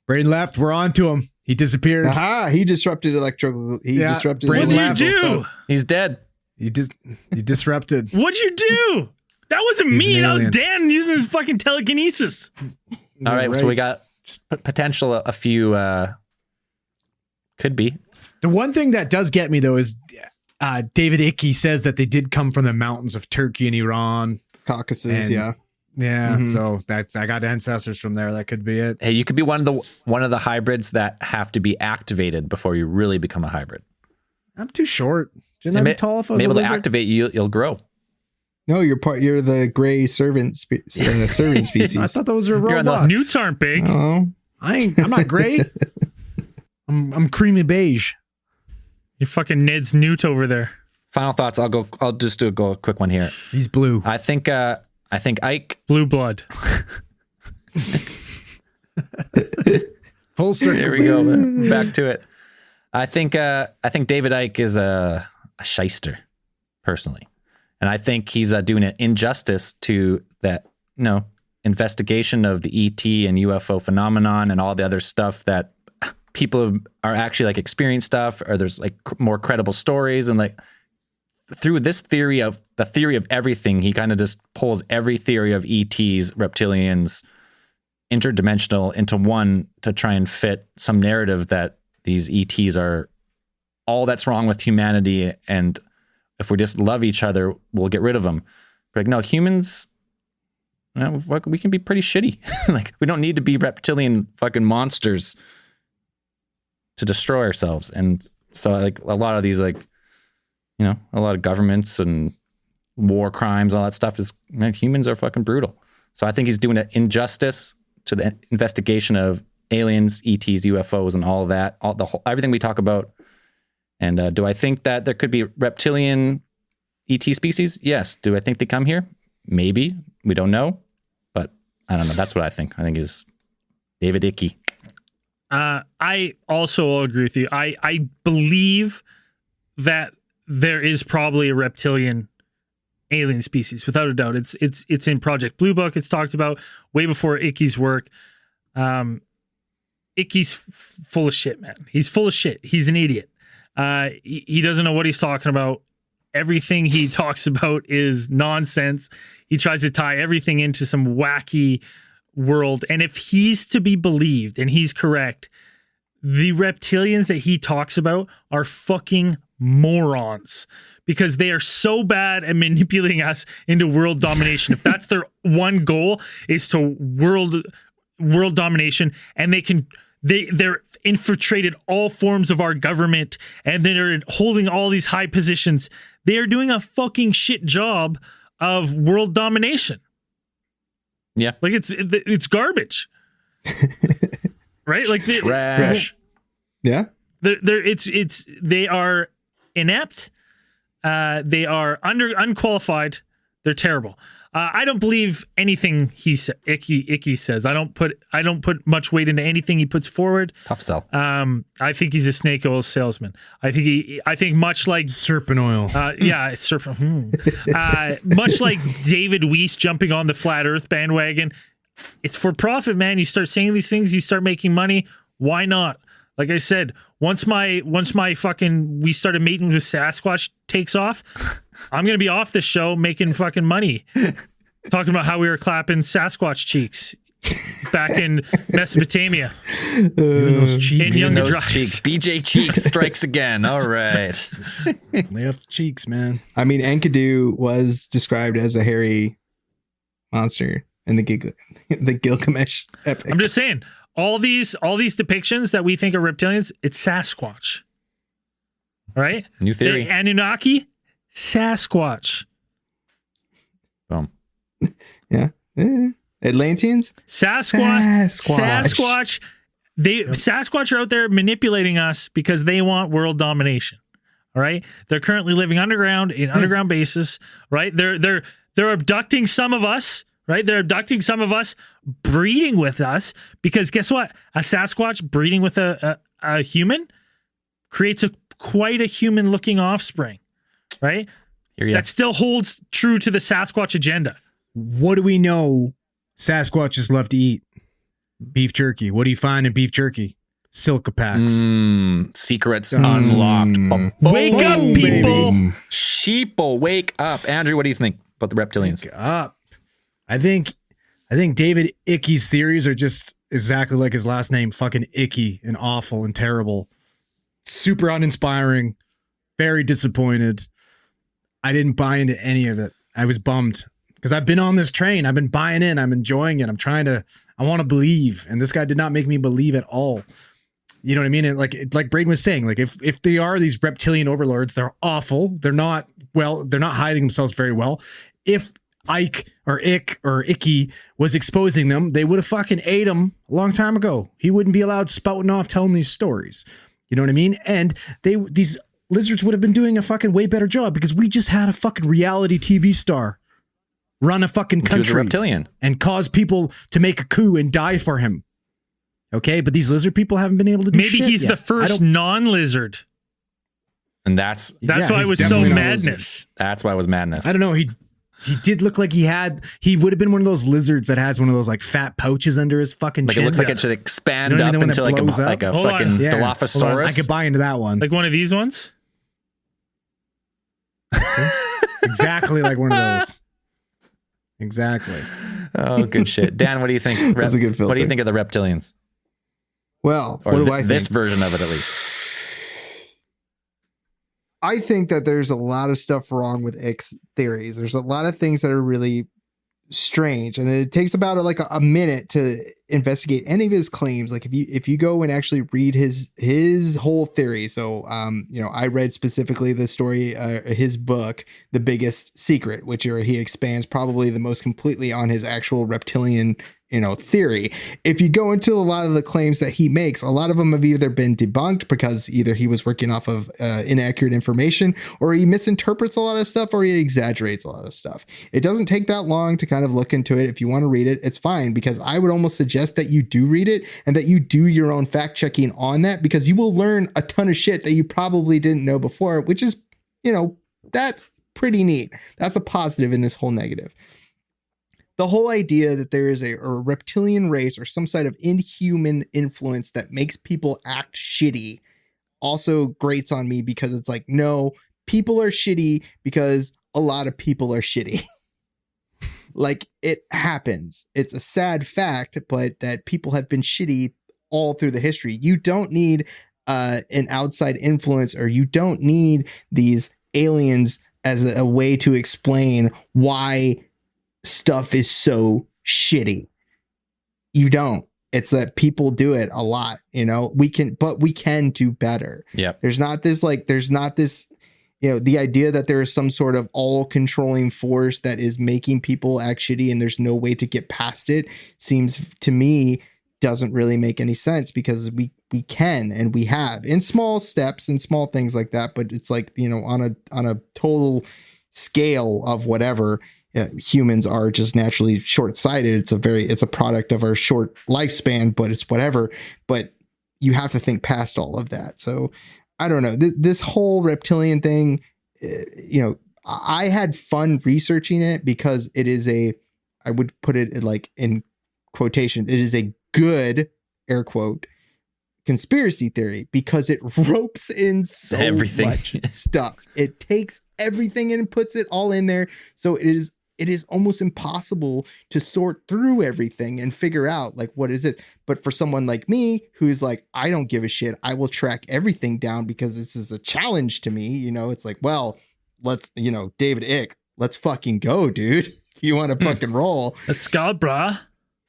Braden left. We're on to him. He disappeared. Aha! He disrupted electrical. He Yeah, disrupted. What Braden did you left. do? He's dead. He disrupted. What'd you do? That wasn't He's me. an That was alien. Dan using his fucking telekinesis. All right, so we right. got potential a few. Could be. The one thing that does get me though is David Icke says that they did come from the mountains of Turkey and Iran. Caucasus. And- Yeah. Yeah, Mhm. so I got ancestors from there. That could be it. Hey, you could be one of the hybrids that have to be activated before you really become a hybrid. I'm too short. Shouldn't I be tall if I was a able to lizard? activate you, you'll grow. No, you're the gray servant servant species. I thought those were You're on robots. the- Newts aren't big. Oh, I'm not gray. I'm creamy beige. You fucking Ned's Newt over there. Final thoughts. I'll just do a quick one here. He's blue. I think Ike. Blue blood. Full circle. Here we go. Back to it. I think David Icke is a shyster, personally, and I think he's doing an injustice to that investigation of the ET and UFO phenomenon and all the other stuff that people are actually like experiencing stuff, or there's like more credible stories, and like through this theory of everything, he kind of just pulls every theory of ETs, reptilians, interdimensional into one to try and fit some narrative that these ETs are all that's wrong with humanity, and if we just love each other, we'll get rid of them. But like, no, humans, we can be pretty shitty. Like, we don't need to be reptilian fucking monsters to destroy ourselves. And so, like, a lot of these, like, a lot of governments and war crimes, all that stuff is, humans are fucking brutal. So I think he's doing an injustice to the investigation of aliens, ETs, UFOs, and all of that, everything we talk about. And do I think that there could be reptilian ET species? Yes. Do I think they come here? Maybe. We don't know. But I don't know. That's what I think. I think is David Icke. I also agree with you. I believe that there is probably a reptilian alien species, without a doubt. It's in Project Blue Book. It's talked about way before Icke's work. Icke's full of shit, man. He's full of shit. He's an idiot. He doesn't know what he's talking about. Everything he talks about is nonsense. He tries to tie everything into some wacky world. And if he's to be believed, and he's correct, the reptilians that he talks about are fucking morons, because they are so bad at manipulating us into world domination. If that's their one goal, is to world domination, and they're infiltrated all forms of our government, and they're holding all these high positions. They are doing a fucking shit job of world domination. Yeah. Like it's garbage. Right? Like Trash. yeah. they are inept. They are unqualified. They're terrible. I don't believe anything Icke says. I don't put much weight into anything he puts forward. Tough sell. I think he's a snake oil salesman. I think much like Serpent oil. serpent. Much like David Weiss jumping on the flat Earth bandwagon. It's for profit, man. You start saying these things, you start making money. Why not? Like I said, once my fucking we started mating with Sasquatch takes off, I'm gonna be off this show making fucking money, talking about how we were clapping Sasquatch cheeks. back in Mesopotamia. Even those cheeks. In younger Nose dries. cheeks. BJ Cheeks strikes again. All right. Lay off the cheeks, man. I mean, Enkidu was described as a hairy monster in the Gilgamesh epic. I'm just saying, all these depictions that we think are reptilians, it's Sasquatch. All right? New theory. The Anunnaki, Sasquatch. Boom. Yeah. Atlanteans? Sasquatch. Sasquatch are out there manipulating us because they want world domination. All right? They're currently living underground in underground bases, right? They're abducting some of us, right? They're abducting some of us, breeding with us, because guess what? A Sasquatch breeding with a human creates quite a human looking offspring, right? That still holds true to the Sasquatch agenda. What do we know Sasquatches love to eat? Beef jerky. What do you find in beef jerky? Silica packs. Secrets unlocked. Wake up, people! Sheeple, wake up. Andrew, what do you think about the reptilians? Wake up. I think David Ickey's theories are just exactly like his last name, fucking icky and awful and terrible. Super uninspiring. Very disappointed. I didn't buy into any of it. I was bummed because I've been on this train. I've been buying in. I'm enjoying it. I want to believe. And this guy did not make me believe at all. You know what I mean? And like Braden was saying, like if they are these reptilian overlords, they're awful. They're not hiding themselves very well. If Ike or Icky was exposing them, they would have fucking ate him a long time ago. He wouldn't be allowed spouting off telling these stories. You know what I mean? And these lizards would have been doing a fucking way better job because we just had a fucking reality TV star run a fucking country. He was a reptilian. And cause people to make a coup and die for him. Okay, but these lizard people haven't been able to do Maybe shit he's yet. the first non-lizard. And that's why it he's was so definitely not a madness. lizard. that's why it was madness. I don't know. He did look like he would have been one of those lizards that has one of those like fat pouches under his fucking Like chin. it looks like it should expand You know what I up mean, when into it like blows a up? like a Hold on. fucking Yeah. Dilophosaurus. I could buy into that one. Like one of these ones? Exactly like one of those. Exactly. Oh, good shit. Dan, what do you think? That's a good filter. What do you think of the reptilians? Well, Or what do I think? this version of it, at least. I think that there's a lot of stuff wrong with Ix theories. There's a lot of things that are really strange, and it takes about like a minute to investigate any of his claims. Like if you go and actually read his whole theory. So I read specifically the story, his book, The Biggest Secret, which he expands probably the most completely on his actual reptilian theory. If you go into a lot of the claims that he makes, a lot of them have either been debunked because either he was working off of inaccurate information, or he misinterprets a lot of stuff, or he exaggerates a lot of stuff. It doesn't take that long to kind of look into it. If you want to read it, it's fine, because I would almost suggest that you do read it and that you do your own fact checking on that, because you will learn a ton of shit that you probably didn't know before, which is, that's pretty neat. That's a positive in this whole negative. The whole idea that there is a reptilian race or some sort of inhuman influence that makes people act shitty also grates on me, because it's like, no, people are shitty because a lot of people are shitty. Like, it happens. It's a sad fact, but that people have been shitty all through the history. You don't need an outside influence, or you don't need these aliens as a way to explain why stuff is so shitty. You don't. It's that people do it a lot, we can do better. Yeah. There's not this, the idea that there is some sort of all controlling force that is making people act shitty and there's no way to get past it seems to me doesn't really make any sense, because we can, and we have, in small steps and small things like that. But it's like, on a total scale of whatever, humans are just naturally short-sighted. It's a product of our short lifespan, but it's whatever. But you have to think past all of that. So I don't know, this whole reptilian thing, I had fun researching it, because it is I would put it like in quotation, it is a good, air quote, conspiracy theory, because it ropes in so everything. much stuff. It takes everything and puts it all in there. So it it is almost impossible to sort through everything and figure out like what is it. But for someone like me, who's like, I don't give a shit, I will track everything down because this is a challenge to me. You know, it's like, well, let's, you know, David Icke, let's fucking go, dude. If you want to fucking roll, Let's go, brah.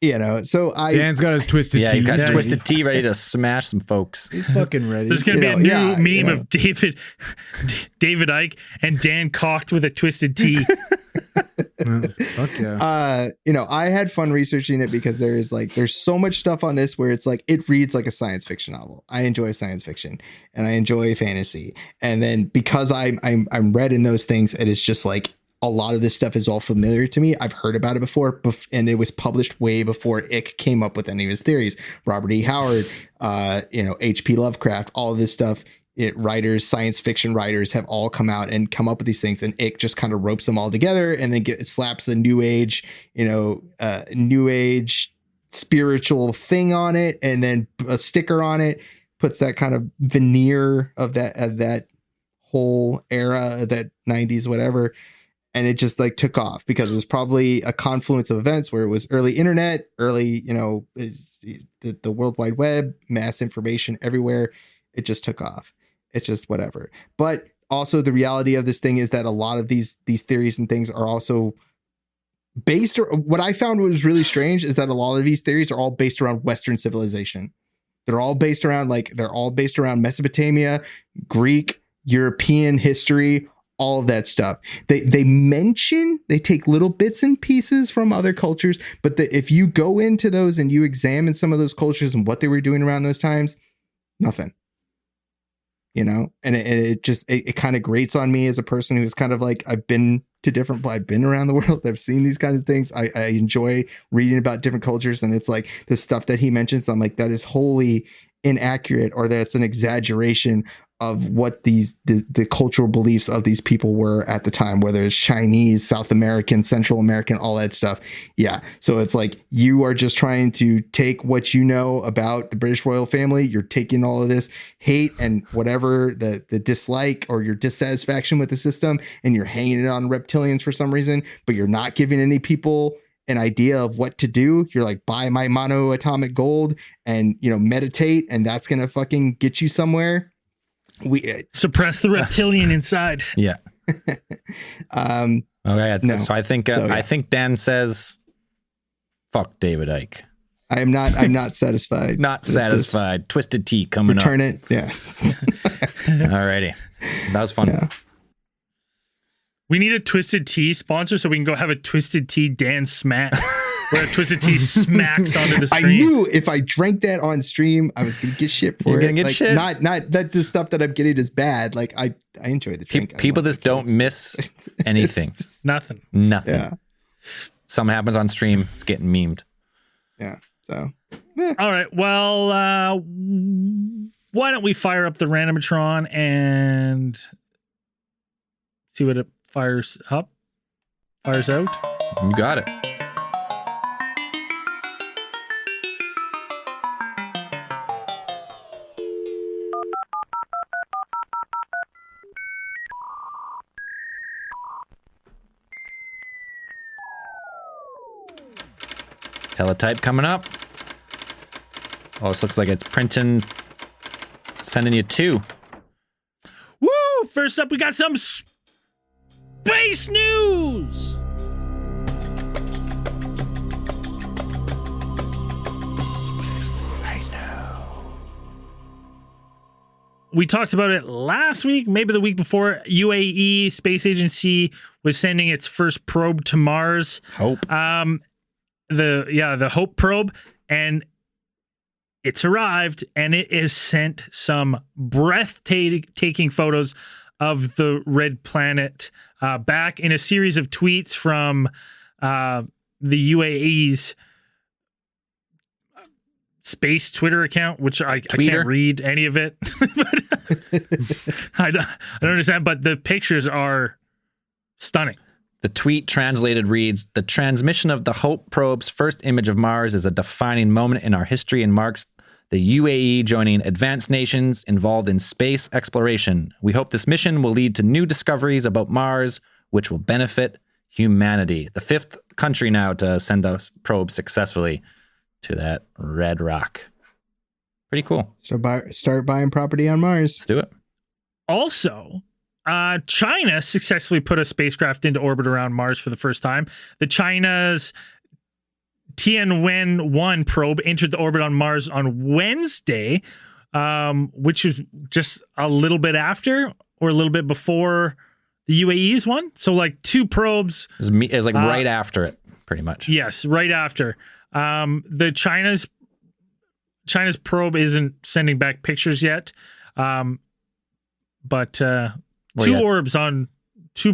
you know. So Dan's got his twisted Yeah, tea. you got Yeah. Twisted Tea ready to smash some folks. He's fucking ready. There's gonna be You a know, new yeah, meme you know. of David Icke and Dan cocked with a twisted tea. Fuck yeah. you know, I had fun researching it because there's so much stuff on this where it's like it reads like a science fiction novel. I enjoy science fiction and I enjoy fantasy, and then because I'm read in those things, it is just like a lot of this stuff is all familiar to me. I've heard about it before, and it was published way before Icke came up with any of his theories. Robert E. Howard, you know, H.P. Lovecraft, all of this stuff. Writers, science fiction writers have all come out and come up with these things, and Icke just kind of ropes them all together and then slaps a new age, you know, new age spiritual thing on it, and then a sticker on it, puts that kind of veneer of that whole era, that 90s, whatever. And it just like took off because it was probably a confluence of events where it was early internet, early, you know, the World Wide Web, mass information everywhere. It just took off. It's just whatever. But also the reality of this thing is that a lot of these theories and things are also based, or what I found was really strange is that a lot of these theories are all based around Western civilization. They're all based around Mesopotamia, Greek, European history, all of that stuff. They take little bits and pieces from other cultures, but if you go into those and you examine some of those cultures and what they were doing around those times, nothing. You know, and it kind of grates on me as a person who's kind of like, I've been around the world. I've seen these kinds of things. I enjoy reading about different cultures, and it's like the stuff that he mentions, I'm like, that is wholly inaccurate, or that's an exaggeration of what the cultural beliefs of these people were at the time, whether it's Chinese, South American, Central American, all that stuff. Yeah. So it's like, you are just trying to take what you know about the British royal family. You're taking all of this hate and whatever the dislike or your dissatisfaction with the system, and you're hanging it on reptilians for some reason, but you're not giving any people an idea of what to do. You're like, buy my monoatomic gold and, you know, meditate, and that's going to fucking get you somewhere. Suppress the reptilian inside. Yeah. Okay. No. So I think So, yeah. I think Dan sass fuck David Icke. I'm not satisfied. Not with this. satisfied. Twisted Tea coming Return it. Yeah. up. Alrighty. That was fun. Yeah. We need a Twisted Tea sponsor so we can go have a Twisted Tea Dan smack. Where a Twisted Tea smacks onto the I screen. knew if I drank that on stream, I was gonna get shit for You're it. gonna get like, shit. Not that the stuff that I'm getting is bad. Like I enjoy the drink. I People love just the don't drinks. miss anything. It's just- Nothing. Nothing. yeah. Something happens on stream, it's getting memed. Yeah. So All right. Well, why don't we fire up the randomatron and see what it fires out? You got it. Teletype coming up. Oh, this looks like it's printing, sending you two. Woo! First up, we got some space news. We talked about it last week, maybe the week before. UAE Space Agency was sending its first probe to Mars. Hope. The Hope probe, and it's arrived, and it has sent some breathtaking photos of the red planet back in a series of tweets from the UAE's space Twitter account, which I can't read any of it. I don't understand, but the pictures are stunning. The tweet translated reads, "The transmission of the Hope probe's first image of Mars is a defining moment in our history and marks the UAE joining advanced nations involved in space exploration. We hope this mission will lead to new discoveries about Mars, which will benefit humanity. The 5th country now to send a probe successfully to that red rock. Pretty cool. Start buying property on Mars. Let's do it. Also, China successfully put a spacecraft into orbit around Mars for the first time. The China's Tianwen-1 probe entered the orbit on Mars on Wednesday, which was just a little bit after or a little bit before the UAE's one. So like 2 probes. It was like right after it, pretty much. Yes, right after. The China's probe isn't sending back pictures yet, but two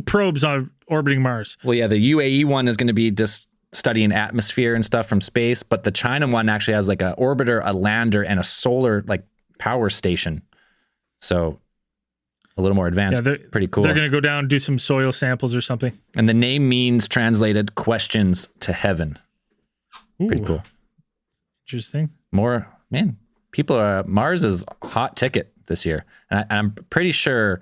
probes on orbiting Mars. Well, yeah, the UAE one is going to be just studying atmosphere and stuff from space, but the China one actually has like a orbiter, a lander, and a solar like power station. So a little more advanced. Yeah, pretty cool. They're going to go down and do some soil samples or something. And the name means translated questions to heaven. Ooh, pretty cool. Interesting. Mars is a hot ticket this year. And I'm pretty sure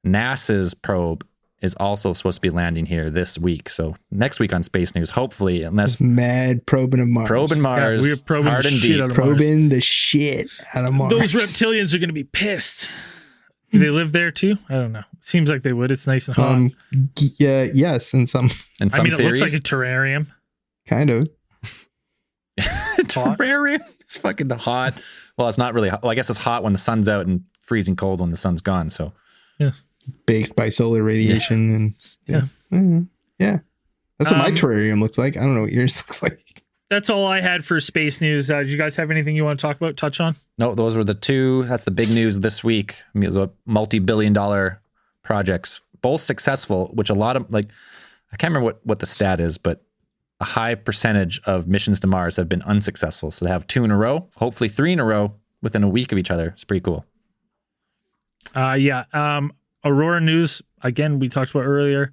NASA's probe is also supposed to be landing here this week. So next week on Space News, hopefully, unless mad probing of Mars. Probing Mars. Yeah, we're probing hard the and shit deep. out of Probing Mars. the shit out of Mars. Those reptilians are going to be pissed. Do they live there too? I don't know. Seems like they would. It's nice and hot. Yes, in some it theories. looks like a terrarium. Kind of. Terrarium? It's fucking hot. Well, it's not really hot. Well, I guess it's hot when the sun's out and freezing cold when the sun's gone. So, yeah. Baked by solar radiation. Yeah. Yeah. That's what my terrarium looks like. I don't know what yours looks like. That's all I had for space news. Do you guys have anything you want to talk about, touch on? No, those were the 2. That's the big news this week. I mean, it was a multi-billion-dollar projects, both successful, which a lot of, like, I can't remember what the stat is, but a high percentage of missions to Mars have been unsuccessful. So to have 2 in a row, hopefully 3 in a row within a week of each other, it's pretty cool. Aurora news, again, we talked about earlier.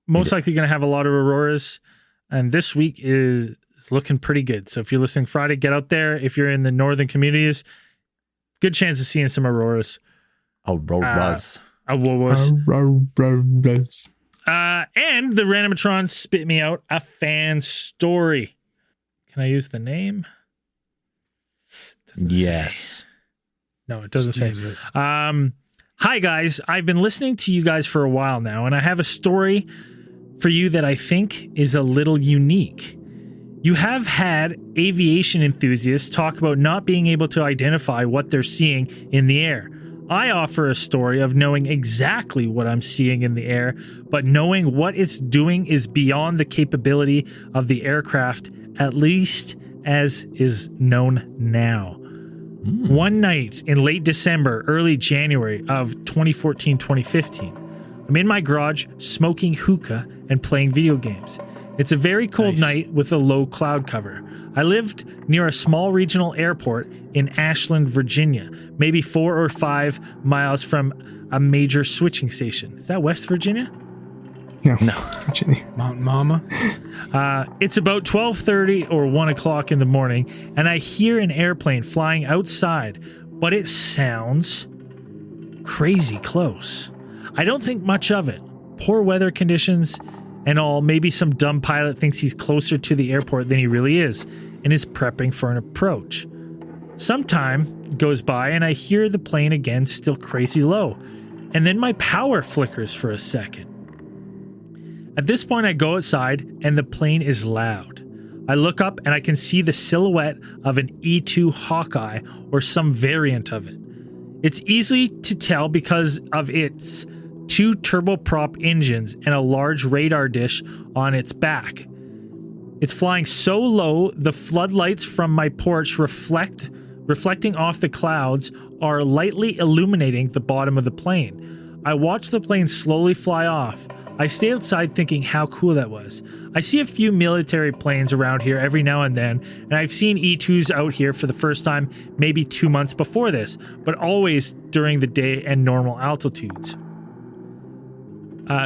Most likely going to have a lot of auroras. And this week is looking pretty good. So if you're listening Friday, get out there. If you're in the northern communities, good chance of seeing some auroras. Auroras. Auroras. Auroras. And the Randomatron spit me out a fan story. Can I use the name? Yes. No, it doesn't say. Hi, guys. I've been listening to you guys for a while now, and I have a story for you that I think is a little unique. You have had aviation enthusiasts talk about not being able to identify what they're seeing in the air. I offer a story of knowing exactly what I'm seeing in the air, but knowing what it's doing is beyond the capability of the aircraft, at least as is known now. One night in late December, early January of 2014-2015, I'm in my garage smoking hookah and playing video games. It's a very cold night with a low cloud cover. I lived near a small regional airport in Ashland, Virginia, maybe 4 or 5 miles from a major switching station. Is that West Virginia? No, it's Virginia. Mountain Mama. It's about 12:30 or 1 o'clock in the morning, and I hear an airplane flying outside, but it sounds crazy close. I don't think much of it. Poor weather conditions and all. Maybe some dumb pilot thinks he's closer to the airport than he really is and is prepping for an approach. Some time goes by and I hear the plane again, still crazy low. And then my power flickers for a second. At this point, I go outside and the plane is loud. I look up and I can see the silhouette of an E-2 Hawkeye or some variant of it. It's easy to tell because of its 2 turboprop engines and a large radar dish on its back. It's flying so low, the floodlights from my porch reflecting off the clouds are lightly illuminating the bottom of the plane. I watch the plane slowly fly off. I stay outside thinking how cool that was. I see a few military planes around here every now and then, and I've seen E-2s out here for the first time maybe 2 months before this, but always during the day and normal altitudes.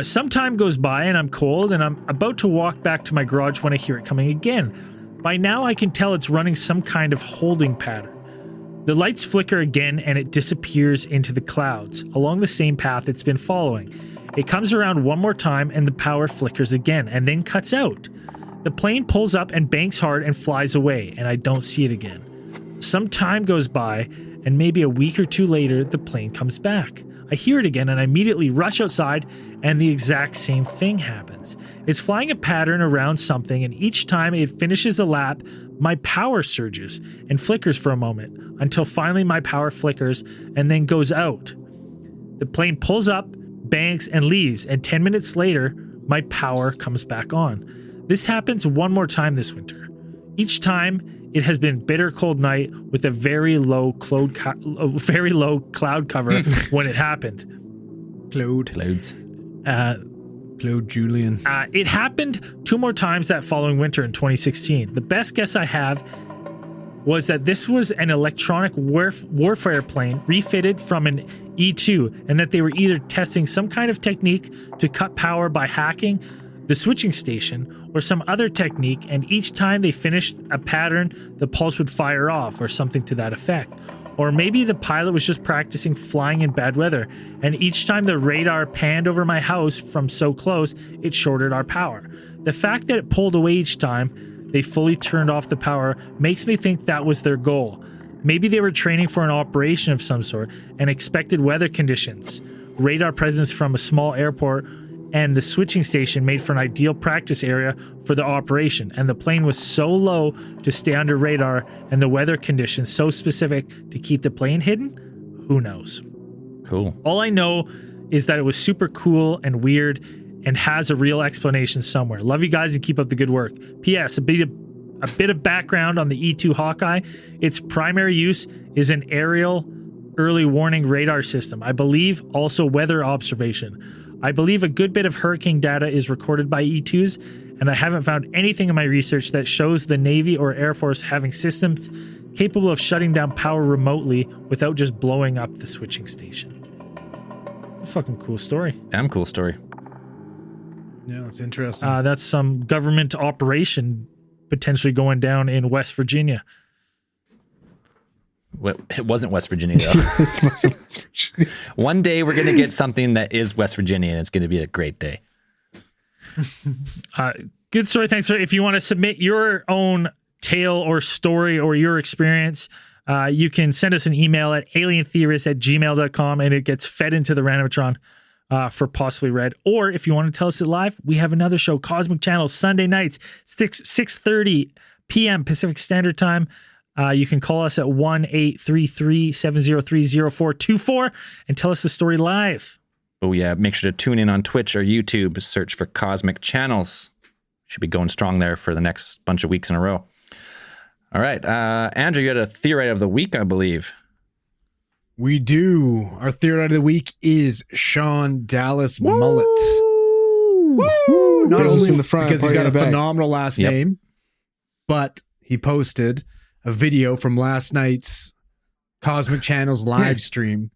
Some time goes by and I'm cold and I'm about to walk back to my garage when I hear it coming again. By now I can tell it's running some kind of holding pattern. The lights flicker again and it disappears into the clouds along the same path it's been following. It comes around one more time and the power flickers again and then cuts out. The plane pulls up and banks hard and flies away, and I don't see it again. Some time goes by, and maybe a week or two later, the plane comes back. I hear it again and I immediately rush outside, and the exact same thing happens. It's flying a pattern around something, and each time it finishes a lap, my power surges and flickers for a moment until finally my power flickers and then goes out. The plane pulls up, banks, and leaves, and 10 minutes later, my power comes back on. This happens one more time this winter. Each time, it has been bitter cold night with a very low cloud cover when it happened. Clouds. Claude Julian. It happened 2 more times that following winter in 2016. The best guess I have was that this was an electronic warfare plane refitted from an E2, and that they were either testing some kind of technique to cut power by hacking the switching station or some other technique, and each time they finished a pattern, the pulse would fire off or something to that effect. Or maybe the pilot was just practicing flying in bad weather, and each time the radar panned over my house from so close, it shorted our power. The fact that it pulled away each time they fully turned off the power makes me think that was their goal. Maybe they were training for an operation of some sort and expected weather conditions, radar presence from a small airport, and the switching station made for an ideal practice area for the operation, and the plane was so low to stay under radar and the weather conditions so specific to keep the plane hidden? Who knows? Cool. All I know is that it was super cool and weird and has a real explanation somewhere. Love you guys and keep up the good work. P.S. A bit of background on the E2 Hawkeye. Its primary use is an aerial early warning radar system. I believe also weather observation. I believe a good bit of hurricane data is recorded by E2s, and I haven't found anything in my research that shows the Navy or Air Force having systems capable of shutting down power remotely without just blowing up the switching station. It's a fucking cool story. Damn cool story. Yeah, it's interesting. That's some government operation potentially going down in West Virginia. Well, it wasn't West Virginia, though. This wasn't West Virginia. One day we're going to get something that is West Virginia, and it's going to be a great day. Good story. Thanks. If you want to submit your own tale or story or your experience, you can send us an email at alientheorist@gmail.com, and it gets fed into the Randomatron for possibly read. Or if you want to tell us it live, we have another show, Cosmic Channel, Sunday nights, 6:30 p.m. Pacific Standard Time. You can call us at 1-833-703-0424 and tell us the story live. Oh, yeah. Make sure to tune in on Twitch or YouTube. Search for Cosmic Channels. Should be going strong there for the next bunch of weeks in a row. All right. Andrew, you had a theory of the week, I believe. We do. Our theory of the week is Sean Dallas Mullet. Woo! Not only in the front, because he's got a back. phenomenal last name, but he posted a video from last night's Cosmic Channel's live stream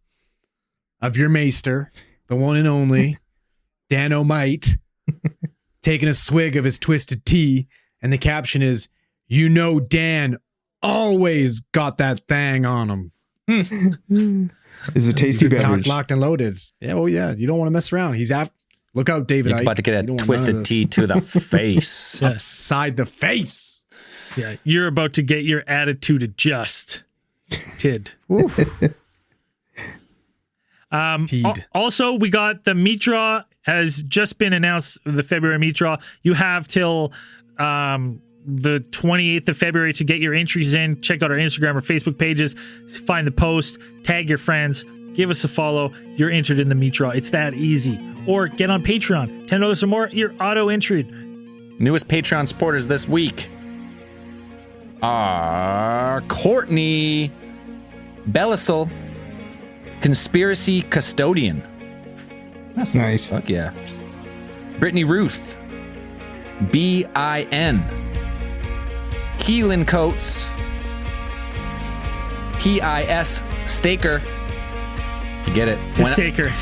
of your maester, the one and only Dan O'Might, taking a swig of his twisted tea, and the caption is, "You know Dan always got that thing on him." Is a tasty beverage. Locked and loaded. Yeah, well, yeah. You don't want to mess around. He's look out, David. You're about to get a twisted tea to the face. Upside the face. Yeah, you're about to get your attitude adjusted. Also, we got the meat draw has just been announced. The February meat draw. You have till the 28th of February to get your entries in. Check out our Instagram or Facebook pages. Find the post. Tag your friends. Give us a follow. You're entered in the meat draw. It's that easy. Or get on Patreon. $10 or more. You're auto entered. Newest Patreon supporters this week are Courtney Bellisel, Conspiracy Custodian. That's nice. Fuck yeah. Brittany Ruth, BIN, Keelan Coates, PIS Staker. You get it? Staker.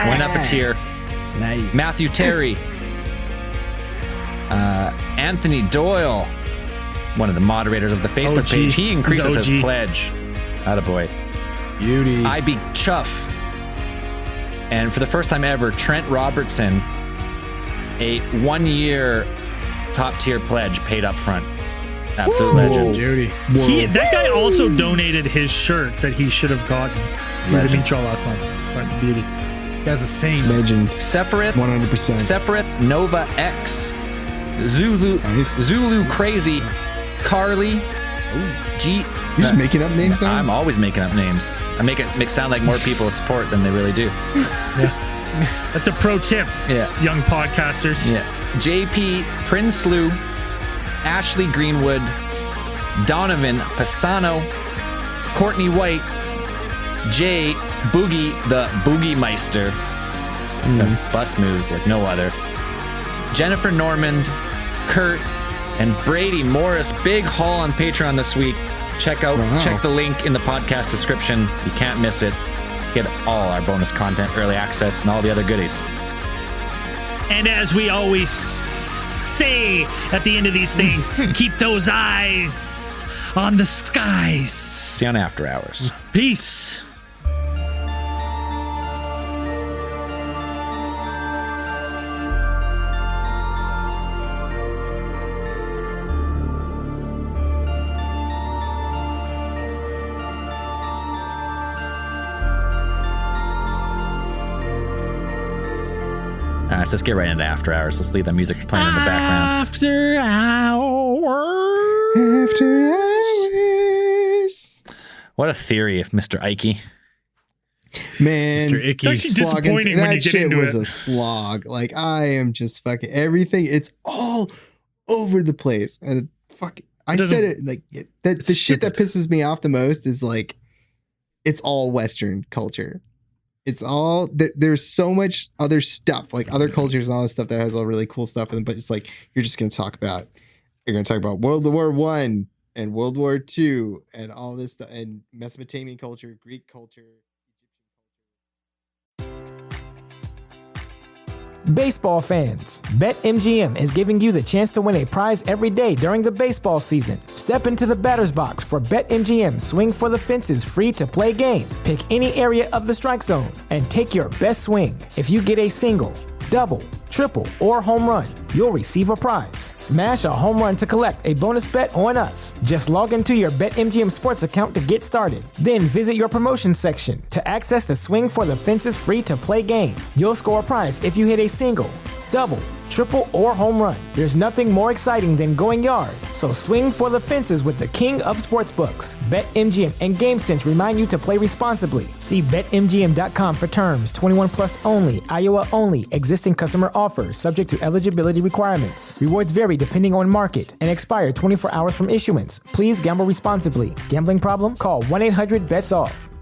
Went up a tier. Nice. Matthew Terry, Anthony Doyle, one of the moderators of the Facebook page. He increases his pledge. Attaboy. Beauty. IB Chuff, And for the first time ever, Trent Robertson, a 1-year top-tier pledge paid up front. Absolute legend. Judy. That guy also donated his shirt that he should have gotten to the Montreal last month. Fucking beauty. That's a saint. Legend. Sephiroth, 100%. Sephiroth Nova X, Zulu Crazy, Carly, G. You're just making up names now? I'm always making up names. I make it sound like more people support than they really do. Yeah. That's a pro tip, young podcasters. Yeah. JP Prinsloo, Ashley Greenwood, Donovan Pisano, Courtney White, Jay Boogie the Boogie Meister. Bus moves like no other. Jennifer Normand, Kurt, and Brady Morris. Big haul on Patreon this week. Check the link in the podcast description. You can't miss it. Get all our bonus content, early access, and all the other goodies. And as we always say at the end of these things, keep those eyes on the skies. See you on After Hours. Peace. All right, so let's get right into After Hours. Let's leave that music playing in the background. After hours. After hours. What a theory, Mr. Ike. Man, Mr. Icky. It's actually disappointing when you get into was it. a slog. Like, I am just fucking everything. It's all over the place. And I said it like that. The shit that pisses me off the most is like, it's all Western culture. It's all there's so much other stuff, like other cultures and all this stuff that has all really cool stuff in it, but it's like you're going to talk about World War I and World War II and all this stuff, and Mesopotamian culture, Greek culture. Baseball fans, BetMGM is giving you the chance to win a prize every day during the baseball season. Step into the batter's box for BetMGM Swing for the Fences free-to-play game. Pick any area of the strike zone and take your best swing. If you get a single, double, triple, or home run, you'll receive a prize. Smash a home run to collect a bonus bet on us. Just log into your BetMGM Sports account to get started. Then visit your promotions section to access the Swing for the Fences free-to-play game. You'll score a prize if you hit a single, double, triple, or home run. There's nothing more exciting than going yard, so swing for the fences with the king of sportsbooks. BetMGM and GameSense remind you to play responsibly. See BetMGM.com for terms. 21 plus only, Iowa only. Existing customer offers subject to eligibility requirements. Rewards vary depending on market and expire 24 hours from issuance. Please gamble responsibly. Gambling problem? Call 1-800-BETS-OFF.